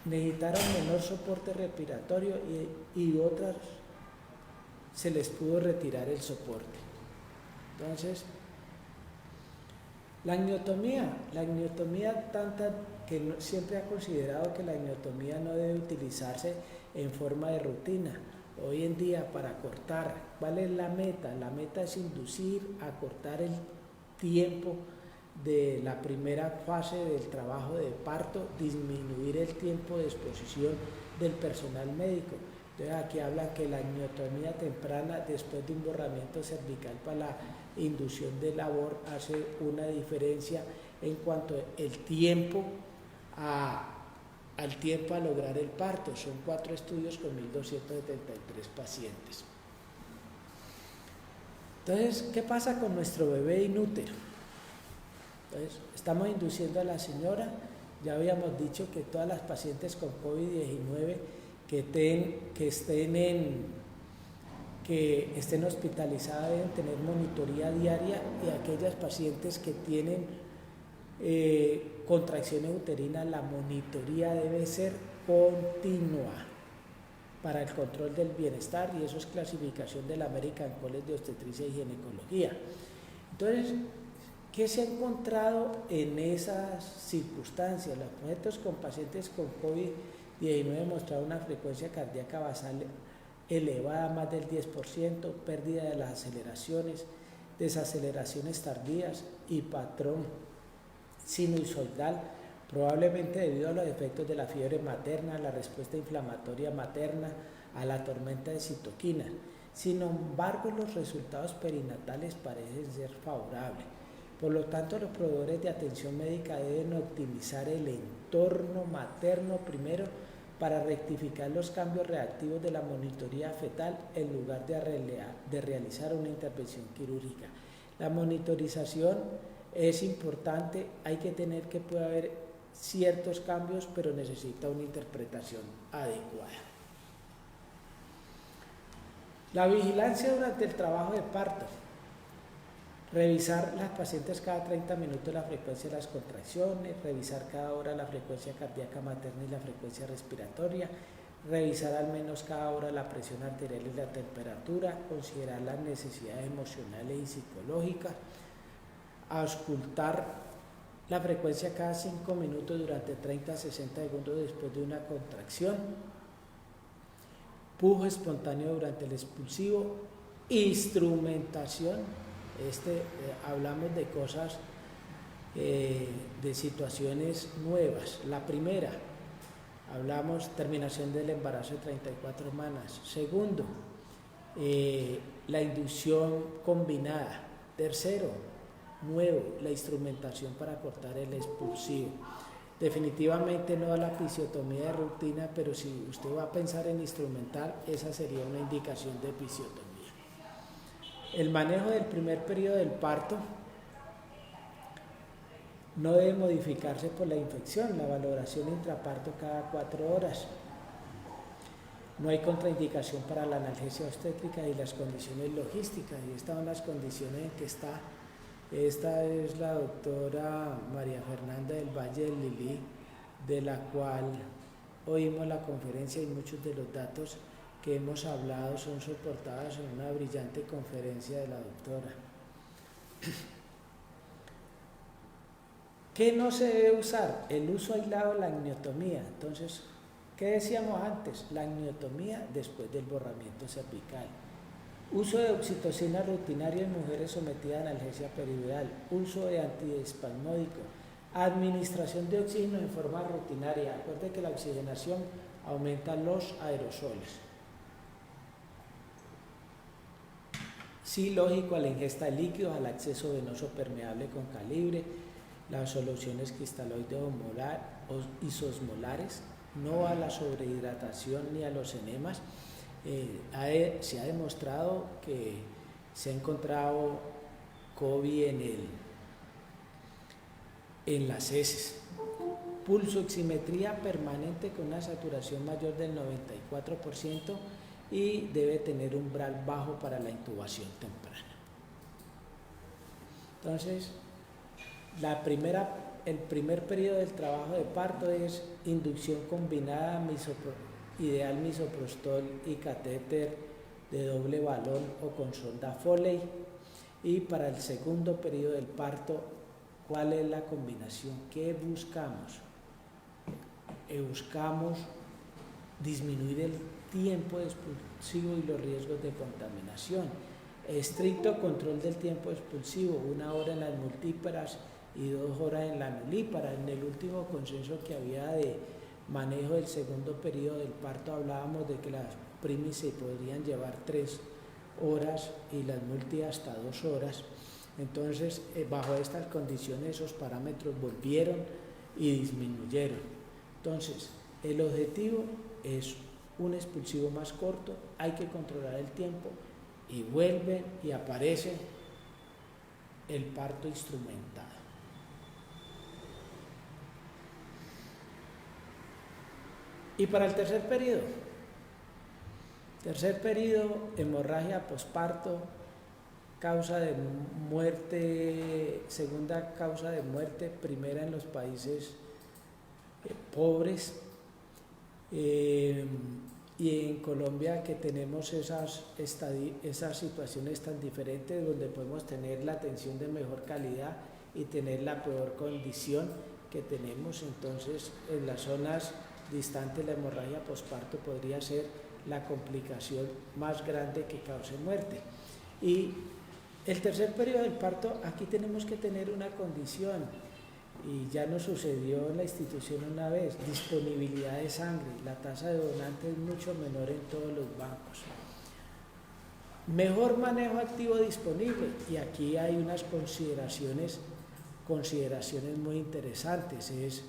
Necesitaron menor soporte respiratorio y otras se les pudo retirar el soporte. Entonces, la agnotomía tanta que siempre ha considerado que la agnotomía no debe utilizarse en forma de rutina. Hoy en día, para cortar, ¿cuál es la meta? La meta es inducir a cortar el tiempo de la primera fase del trabajo de parto, disminuir el tiempo de exposición del personal médico. Entonces aquí hablan que la agnotomía temprana después de un borramiento cervical para la inducción de labor hace una diferencia en cuanto al tiempo a lograr el parto. Son 4 estudios con 1.273 pacientes. Entonces, ¿qué pasa con nuestro bebé inútero? Entonces, estamos induciendo a la señora. Ya habíamos dicho que todas las pacientes con COVID-19 que estén hospitalizadas deben tener monitoría diaria, y aquellas pacientes que tienen contracciones uterinas, la monitoría debe ser continua para el control del bienestar, y eso es clasificación del American College de Obstetricia y Ginecología. Entonces, ¿qué se ha encontrado en esas circunstancias? Los proyectos con pacientes con COVID-19 mostraron una frecuencia cardíaca basal elevada, más del 10%, pérdida de las aceleraciones, desaceleraciones tardías y patrón sinusoidal, probablemente debido a los efectos de la fiebre materna, la respuesta inflamatoria materna, a la tormenta de citoquinas. Sin embargo, los resultados perinatales parecen ser favorables. Por lo tanto, los proveedores de atención médica deben optimizar el entorno materno primero para rectificar los cambios reactivos de la monitoría fetal en lugar de realizar una intervención quirúrgica. La monitorización es importante, hay que tener que puede haber ciertos cambios, pero necesita una interpretación adecuada. La vigilancia durante el trabajo de parto. Revisar las pacientes cada 30 minutos la frecuencia de las contracciones, revisar cada hora la frecuencia cardíaca materna y la frecuencia respiratoria, revisar al menos cada hora la presión arterial y la temperatura, considerar las necesidades emocionales y psicológicas, auscultar la frecuencia cada 5 minutos durante 30 a 60 segundos después de una contracción, pujo espontáneo durante el expulsivo, instrumentación. Hablamos de cosas, de situaciones nuevas. La primera, Hablamos terminación del embarazo de 34 semanas. Segundo, la inducción combinada. Tercero, nuevo, la instrumentación para cortar el expulsivo. Definitivamente no a la episiotomía de rutina, pero si usted va a pensar en instrumental, esa sería una indicación de episiotomía. El manejo del primer periodo del parto no debe modificarse por la infección, la valoración intraparto cada 4 horas. No hay contraindicación para la analgesia obstétrica y las condiciones logísticas. Y estas son las condiciones en que está. Esta es la doctora María Fernanda del Valle del Lilí, de la cual oímos la conferencia, y muchos de los datos que hemos hablado son soportados en una brillante conferencia de la doctora. ¿Qué no se debe usar? El uso aislado de la amniotomía. Entonces, ¿qué decíamos antes? La amniotomía después del borramiento cervical. Uso de oxitocina rutinaria en mujeres sometidas a analgesia peridural. Uso de antiespasmódico. Administración de oxígeno en forma rutinaria. Acuérdense que la oxigenación aumenta los aerosoles. Sí, lógico, a la ingesta de líquidos, al acceso venoso permeable con calibre, las soluciones cristaloides isosmolares, no a la sobrehidratación ni a los enemas. Se ha demostrado que se ha encontrado COVID en las heces. Pulsoximetría permanente con una saturación mayor del 94% y debe tener umbral bajo para la intubación temprana. Entonces, el primer periodo del trabajo de parto es inducción combinada, ideal misoprostol y catéter de doble balón o con sonda Foley. Y para el segundo periodo del parto, ¿cuál es la combinación? ¿Qué buscamos? Buscamos disminuir el tiempo expulsivo y los riesgos de contaminación. Estricto control del tiempo expulsivo, 1 hora en las multíparas y 2 horas en la nulípara. En el último consenso que había de manejo del segundo periodo del parto hablábamos de que las primis se podrían llevar 3 horas y las multi hasta 2 horas. Entonces, bajo estas condiciones, esos parámetros volvieron y disminuyeron. Entonces, el objetivo es un expulsivo más corto, hay que controlar el tiempo y vuelve y aparece el parto instrumentado. Y para el tercer periodo, hemorragia posparto, causa de muerte, segunda causa de muerte, primera en los países pobres, y en Colombia que tenemos esas situaciones tan diferentes donde podemos tener la atención de mejor calidad y tener la peor condición que tenemos. Entonces, en las zonas distantes la hemorragia posparto podría ser la complicación más grande que cause muerte. Y el tercer periodo del parto, aquí tenemos que tener una condición, y ya nos sucedió en la institución una vez: disponibilidad de sangre. La tasa de donantes es mucho menor en todos los bancos. Mejor manejo activo disponible, y aquí hay unas consideraciones muy interesantes. Es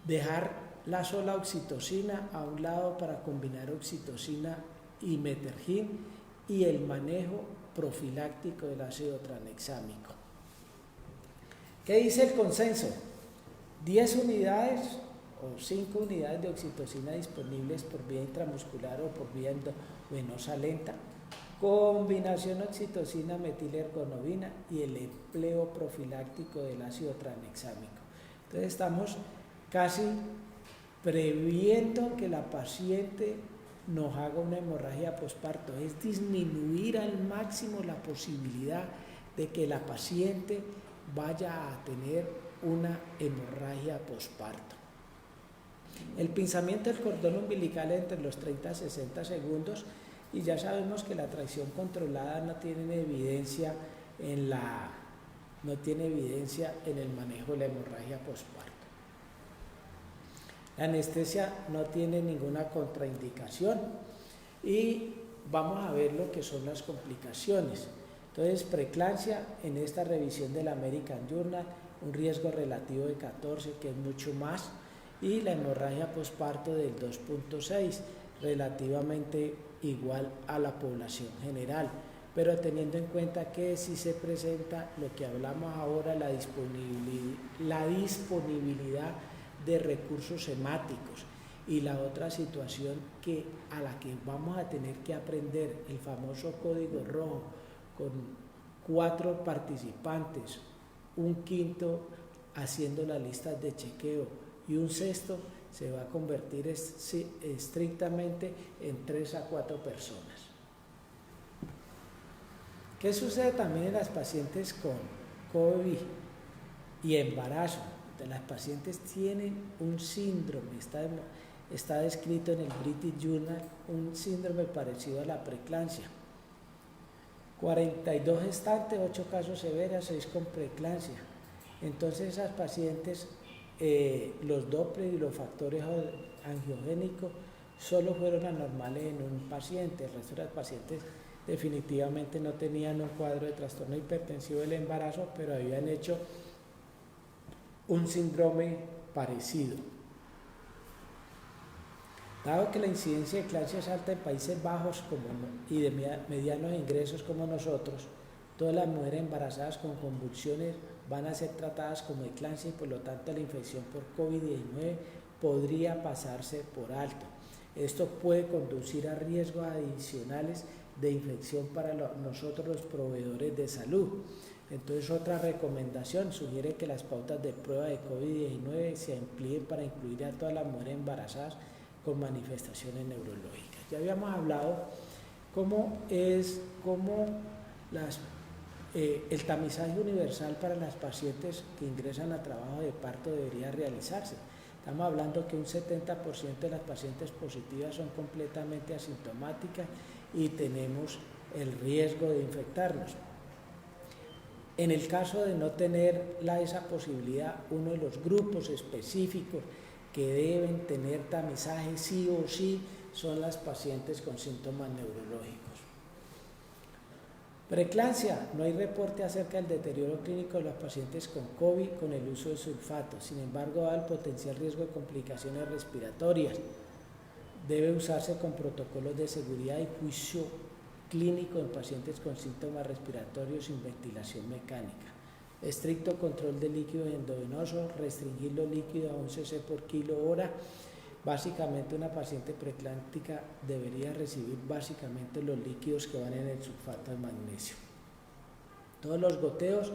dejar la sola oxitocina a un lado para combinar oxitocina y metergin, y el manejo profiláctico del ácido tranexámico. ¿Qué dice el consenso? 10 unidades o 5 unidades de oxitocina disponibles por vía intramuscular o por vía endovenosa lenta, combinación oxitocina metilergonobina y el empleo profiláctico del ácido tranexámico. Entonces estamos casi previendo que la paciente nos haga una hemorragia posparto, es disminuir al máximo la posibilidad de que la paciente vaya a tener una hemorragia posparto. El pinzamiento del cordón umbilical entre los 30 a 60 segundos, y ya sabemos que la tracción controlada no tiene evidencia en el manejo de la hemorragia posparto. La anestesia no tiene ninguna contraindicación y vamos a ver lo que son las complicaciones. Entonces, preeclampsia en esta revisión del American Journal, un riesgo relativo de 14, que es mucho más, y la hemorragia posparto del 2.6, relativamente igual a la población general, pero teniendo en cuenta que si se presenta lo que hablamos ahora, la disponibilidad de recursos hemáticos, y la otra situación a la que vamos a tener que aprender, el famoso código rojo, con 4 participantes, un quinto haciendo las listas de chequeo y un sexto, se va a convertir estrictamente en 3 a 4 personas. ¿Qué sucede también en las pacientes con COVID y embarazo? Las pacientes tienen un síndrome, está descrito en el British Journal, un síndrome parecido a la preeclampsia. 42 gestantes, 8 casos severos, 6 con preeclampsia. Entonces esas pacientes, los Doppler y los factores angiogénicos solo fueron anormales en un paciente, el resto de las pacientes definitivamente no tenían un cuadro de trastorno hipertensivo del embarazo, pero habían hecho un síndrome parecido. Dado que la incidencia de eclampsia es alta en Países Bajos y de medianos ingresos como nosotros, todas las mujeres embarazadas con convulsiones van a ser tratadas como eclampsia y por lo tanto la infección por COVID-19 podría pasarse por alto. Esto puede conducir a riesgos adicionales de infección para nosotros los proveedores de salud. Entonces, otra recomendación sugiere que las pautas de prueba de COVID-19 se amplíen para incluir a todas las mujeres embarazadas con manifestaciones neurológicas. Ya habíamos hablado cómo el tamizaje universal para las pacientes que ingresan a trabajo de parto debería realizarse. Estamos hablando que un 70% de las pacientes positivas son completamente asintomáticas y tenemos el riesgo de infectarnos. En el caso de no tener esa posibilidad, uno de los grupos específicos que deben tener tamizaje sí o sí son las pacientes con síntomas neurológicos. Preeclampsia, no hay reporte acerca del deterioro clínico de los pacientes con COVID con el uso de sulfato. Sin embargo, dado el potencial riesgo de complicaciones respiratorias, debe usarse con protocolos de seguridad y juicio clínico en pacientes con síntomas respiratorios sin ventilación mecánica. Estricto control de líquido endovenoso, restringir los líquidos a 1 cc por kilo hora. Básicamente una paciente preeclámptica debería recibir básicamente los líquidos que van en el sulfato de magnesio. Todos los goteos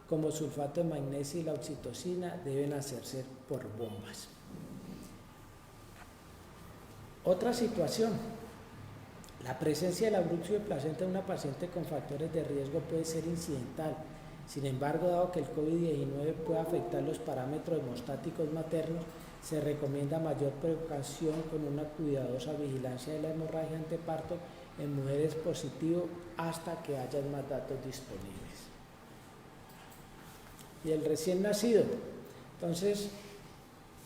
como sulfato de magnesio y la oxitocina deben hacerse por bombas. Otra situación, la presencia del abrupto de placenta en una paciente con factores de riesgo puede ser incidental. Sin embargo, dado que el COVID-19 puede afectar los parámetros hemostáticos maternos, se recomienda mayor precaución con una cuidadosa vigilancia de la hemorragia anteparto en mujeres positivas hasta que haya más datos disponibles. Y el recién nacido, entonces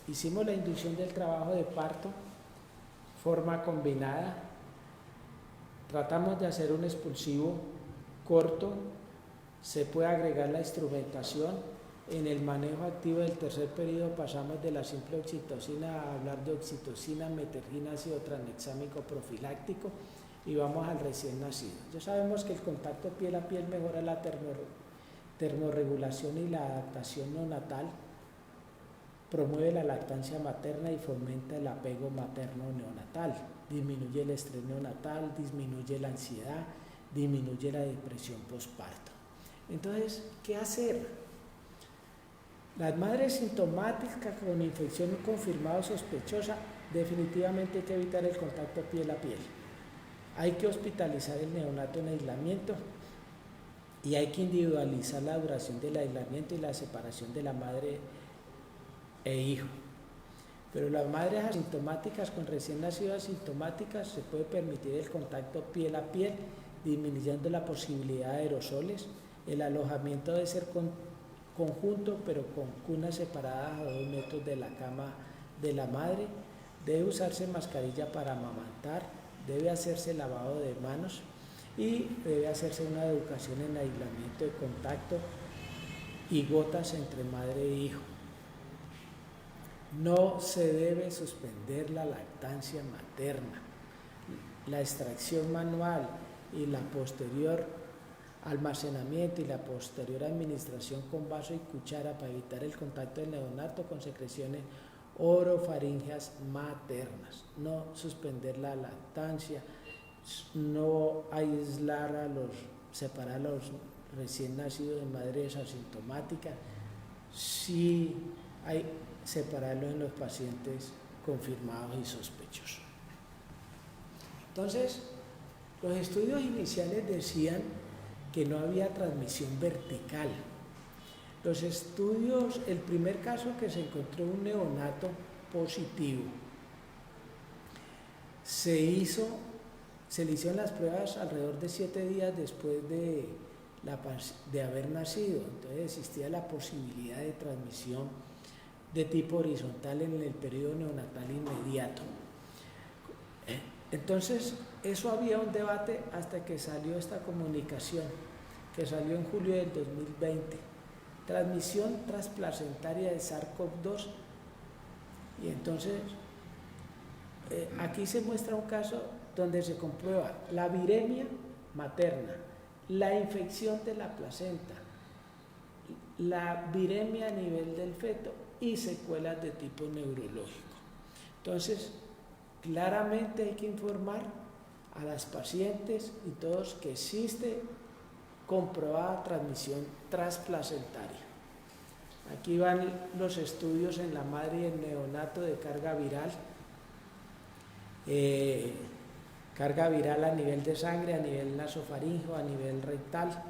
hicimos la inducción del trabajo de parto, forma combinada, tratamos de hacer un expulsivo corto, se puede agregar la instrumentación. En el manejo activo del tercer periodo pasamos de la simple oxitocina a hablar de oxitocina, metergina, ácido tranexámico profiláctico y vamos al recién nacido. Ya sabemos que el contacto piel a piel mejora la termorregulación y la adaptación neonatal, promueve la lactancia materna y fomenta el apego materno neonatal, disminuye el estrés neonatal, disminuye la ansiedad, disminuye la depresión postparto. Entonces, ¿qué hacer? Las madres sintomáticas con infección confirmada o sospechosa, definitivamente hay que evitar el contacto piel a piel. Hay que hospitalizar el neonato en aislamiento y hay que individualizar la duración del aislamiento y la separación de la madre e hijo. Pero las madres asintomáticas con recién nacido asintomáticas se puede permitir el contacto piel a piel, disminuyendo la posibilidad de aerosoles. El alojamiento debe ser conjunto, pero con cunas separadas a 2 metros de la cama de la madre, debe usarse mascarilla para amamantar, debe hacerse lavado de manos y debe hacerse una educación en aislamiento de contacto y gotas entre madre e hijo. No se debe suspender la lactancia materna. La extracción manual y la posterior almacenamiento y la posterior administración con vaso y cuchara para evitar el contacto del neonato con secreciones orofaríngeas maternas. No suspender la lactancia, no aislar separar a los recién nacidos de madres asintomáticas, sí hay separarlos en los pacientes confirmados y sospechosos. Entonces, los estudios iniciales decían que no había transmisión vertical. Los estudios, el primer caso que se encontró un neonato positivo, se le hicieron las pruebas alrededor de 7 días después de haber nacido. Entonces existía la posibilidad de transmisión de tipo horizontal en el periodo neonatal inmediato. Entonces, eso había un debate hasta que salió esta comunicación, que salió en julio del 2020. Transmisión transplacentaria de SARS-CoV-2. Y entonces, aquí se muestra un caso donde se comprueba la viremia materna, la infección de la placenta, la viremia a nivel del feto y secuelas de tipo neurológico. Entonces, claramente hay que informar a las pacientes y todos que existe comprobada transmisión transplacentaria. Aquí van los estudios en la madre y el neonato de carga viral. Carga viral a nivel de sangre, a nivel nasofaríngeo, a nivel rectal.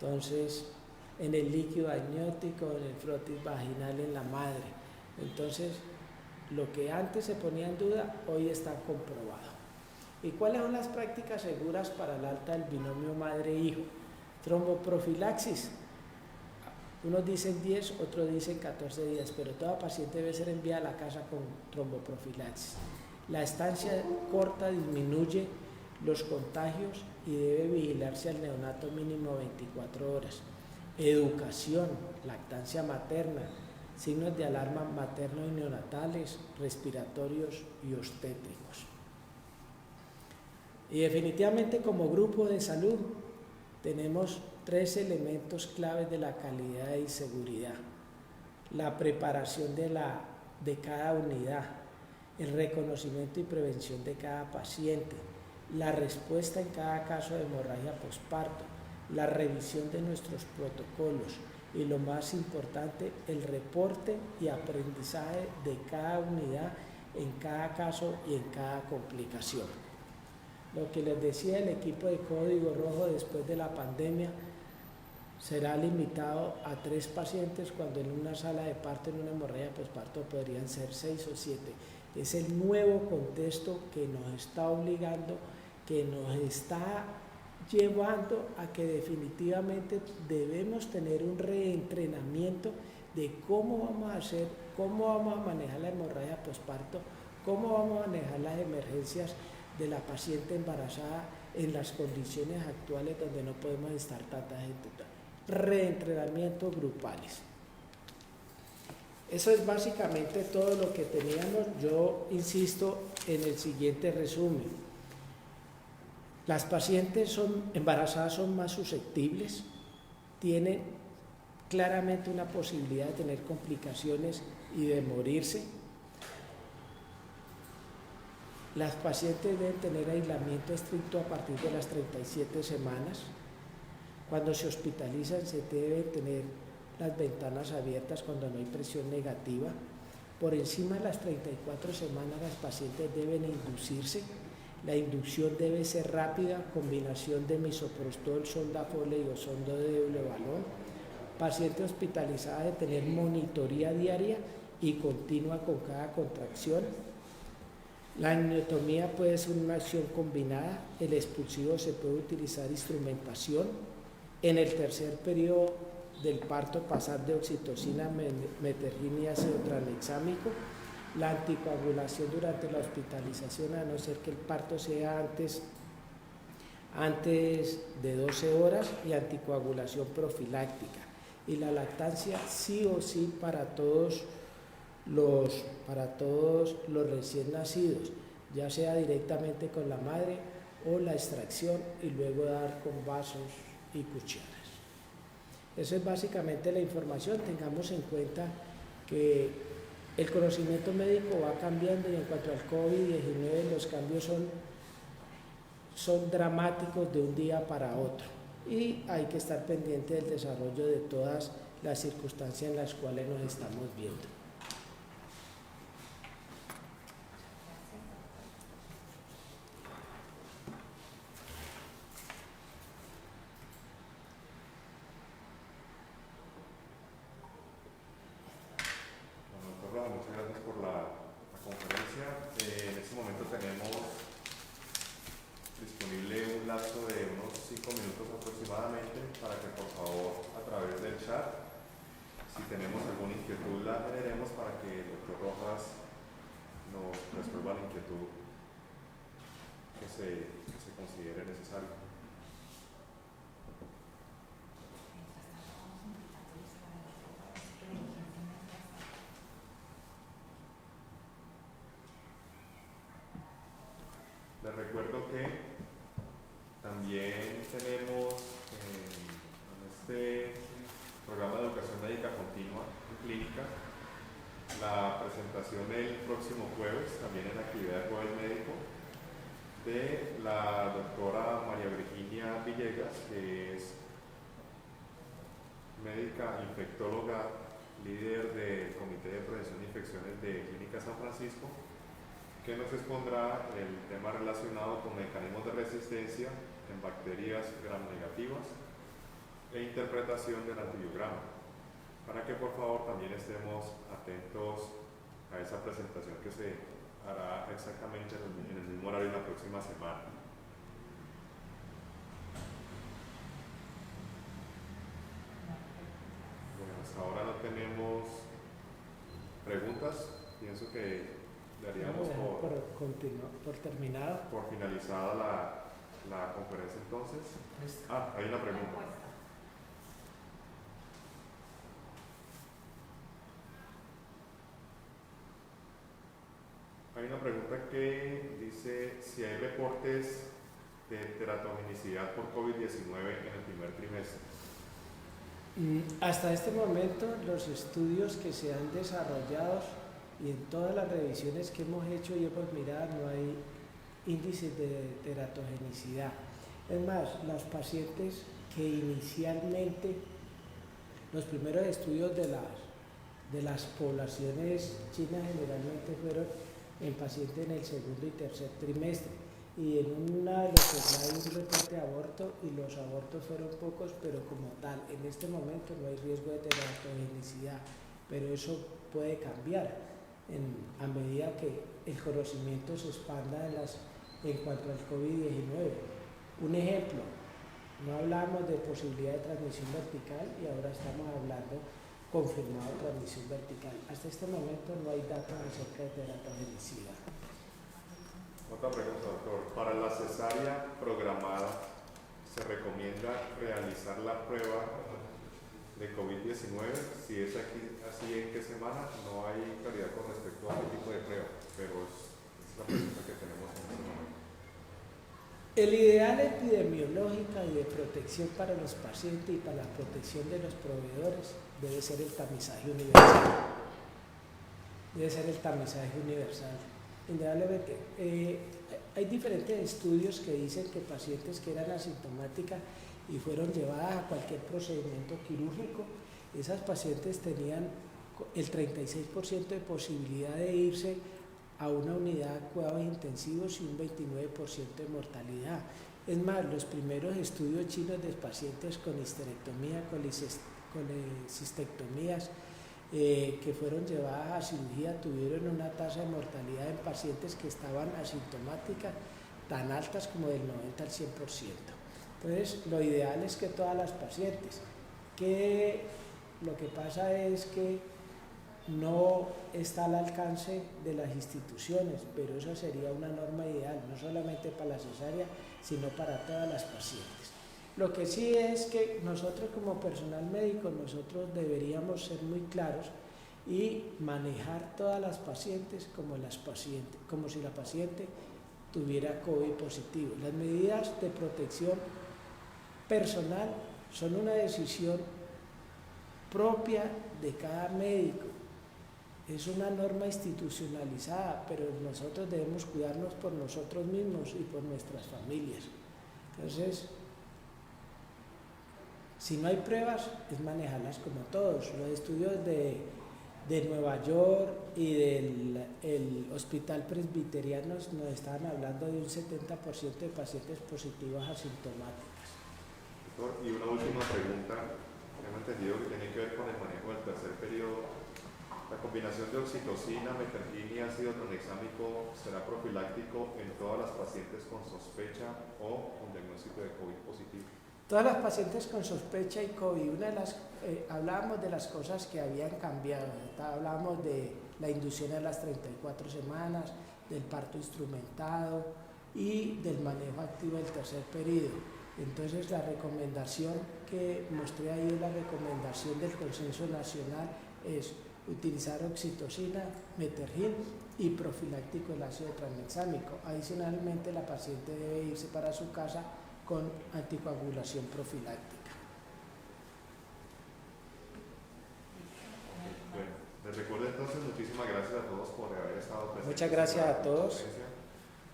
Entonces, en el líquido amniótico, en el frotis vaginal en la madre. Entonces, lo que antes se ponía en duda, hoy está comprobado. ¿Y cuáles son las prácticas seguras para el alta del binomio madre-hijo? Tromboprofilaxis. Unos dicen 10, otros dicen 14 días, pero toda paciente debe ser enviada a la casa con tromboprofilaxis. La estancia corta disminuye los contagios y debe vigilarse al neonato mínimo 24 horas. Educación, lactancia materna, signos de alarma maternos y neonatales, respiratorios y obstétricos. Y definitivamente como grupo de salud tenemos 3 elementos claves de la calidad y seguridad. La preparación de cada unidad, el reconocimiento y prevención de cada paciente, la respuesta en cada caso de hemorragia posparto, la revisión de nuestros protocolos y lo más importante, el reporte y aprendizaje de cada unidad en cada caso y en cada complicación. Lo que les decía, el equipo de Código Rojo después de la pandemia será limitado a 3 pacientes cuando en una sala de parto, en una hemorragia posparto, podrían ser 6 o 7. Es el nuevo contexto que nos está obligando, que nos está llevando a que definitivamente debemos tener un reentrenamiento de cómo vamos a hacer, cómo vamos a manejar la hemorragia posparto, cómo vamos a manejar las emergencias de la paciente embarazada en las condiciones actuales donde no podemos estar tanta gente. Reentrenamientos grupales. Eso es básicamente todo lo que teníamos. Yo insisto en el siguiente resumen. Las pacientes embarazadas son más susceptibles, tienen claramente una posibilidad de tener complicaciones y de morirse. Las pacientes deben tener aislamiento estricto a partir de las 37 semanas. Cuando se hospitalizan se deben tener las ventanas abiertas cuando no hay presión negativa. Por encima de las 34 semanas las pacientes deben inducirse. La inducción debe ser rápida, combinación de misoprostol, sonda Foley o sonda de doble balón. Paciente hospitalizada debe tener monitoría diaria y continua con cada contracción. La amniotomía puede ser una acción combinada. El expulsivo se puede utilizar instrumentación. En el tercer periodo del parto pasar de oxitocina, metergina y ácido tranexámico. la anticoagulación durante la hospitalización, a no ser que el parto sea antes de 12 horas, y anticoagulación profiláctica. Y la lactancia sí o sí para todos los recién nacidos, ya sea directamente con la madre o la extracción y luego dar con vasos y cucharas. Eso es básicamente la información. Tengamos en cuenta que el conocimiento médico va cambiando, y en cuanto al COVID-19 los cambios son dramáticos de un día para otro, y hay que estar pendiente del desarrollo de todas las circunstancias en las cuales nos estamos viendo. Muchas gracias por la conferencia. En este momento tenemos disponible un lapso de unos 5 minutos aproximadamente para que por favor a través del chat, si tenemos alguna inquietud, la generemos para que el doctor Rojas nos resuelva la inquietud que se considere necesaria. Les recuerdo que también tenemos en este programa de educación médica continua y clínica la presentación el próximo jueves, también en la actividad de jueves médico, de la doctora María Virginia Villegas, que es médica infectóloga, líder del Comité de Prevención de Infecciones de Clínica San Francisco, que nos expondrá el tema relacionado con mecanismos de resistencia en bacterias gram negativas e interpretación del antibiograma, para que por favor también estemos atentos a esa presentación que se hará exactamente en el mismo horario la próxima semana. Bueno, hasta ahora no tenemos preguntas. Pienso que daríamos por terminado. Por finalizada la conferencia entonces. Hay una pregunta. Hay una pregunta que dice si hay reportes de teratogenicidad por COVID-19 en el primer trimestre. Hasta este momento, los estudios que se han desarrollado y en todas las revisiones que hemos hecho y hemos mirado, no hay índices de teratogenicidad. Es más, las pacientes que inicialmente, los primeros estudios de las poblaciones chinas generalmente fueron en pacientes en el segundo y tercer trimestre, y en una de los slides un reporte de aborto, y los abortos fueron pocos, pero como tal, en este momento no hay riesgo de teratogenicidad, pero eso puede cambiar a medida que el conocimiento se expanda en cuanto al COVID-19. Un ejemplo, no hablamos de posibilidad de transmisión vertical y ahora estamos hablando confirmado de transmisión vertical. Hasta este momento no hay datos acerca de teratogenicidad. Otra pregunta, doctor. Para la cesárea programada, ¿se recomienda realizar la prueba de COVID-19? Si es así, ¿en qué semana? No hay claridad con respecto a qué tipo de prueba, pero es la pregunta que tenemos en este momento. El ideal epidemiológico y de protección para los pacientes y para la protección de los proveedores debe ser el tamizaje universal. Debe ser el tamizaje universal. Indudablemente, hay diferentes estudios que dicen que pacientes que eran asintomáticas y fueron llevadas a cualquier procedimiento quirúrgico, esas pacientes tenían el 36% de posibilidad de irse a una unidad de cuidados intensivos y un 29% de mortalidad. Es más, los primeros estudios chinos de pacientes con histerectomía, con cistectomías, que fueron llevadas a cirugía, tuvieron una tasa de mortalidad en pacientes que estaban asintomáticas tan altas como del 90 al 100%. Entonces, lo ideal es que todas las pacientes, que lo que pasa es que no está al alcance de las instituciones, pero eso sería una norma ideal, no solamente para la cesárea, sino para todas las pacientes. Lo que sí es que nosotros como personal médico, nosotros deberíamos ser muy claros y manejar todas las pacientes como si la paciente tuviera COVID positivo. Las medidas de protección personal son una decisión propia de cada médico. Es una norma institucionalizada, pero nosotros debemos cuidarnos por nosotros mismos y por nuestras familias. Entonces, si no hay pruebas, es manejarlas como todos. Los estudios de Nueva York y del Hospital Presbiteriano nos estaban hablando de un 70% de pacientes positivos asintomáticos. Doctor, y una última pregunta. Tengo entendido que tiene que ver con el manejo del tercer periodo. La combinación de oxitocina, metergina y ácido tranexámico será profiláctico en todas las pacientes con sospecha o con diagnóstico de COVID positivo. Todas las pacientes con sospecha y COVID, hablábamos de las cosas que habían cambiado, hablábamos de la inducción a las 34 semanas, del parto instrumentado y del manejo activo del tercer periodo. Entonces la recomendación que mostré ahí es la recomendación del Consenso Nacional, es utilizar oxitocina, metergin y profiláctico el ácido tranexámico. Adicionalmente la paciente debe irse para su casa con anticoagulación profiláctica. Bueno, les recuerdo entonces, muchísimas gracias a todos por haber estado presentes. Muchas gracias a todos.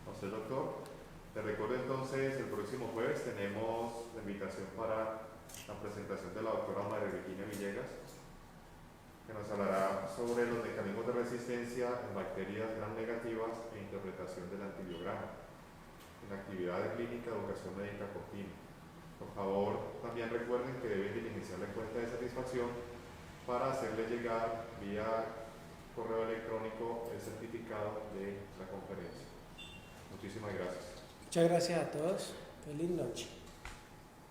A usted, doctor. Les recuerdo entonces, el próximo jueves tenemos la invitación para la presentación de la doctora María Virginia Villegas, que nos hablará sobre los mecanismos de resistencia en bacterias gram negativas e interpretación del antibiograma en actividad clínica, educación médica continua. Por favor, también recuerden que deben de iniciar la encuesta de satisfacción para hacerle llegar vía correo electrónico el certificado de la conferencia. Muchísimas gracias. Muchas gracias a todos. Feliz noche.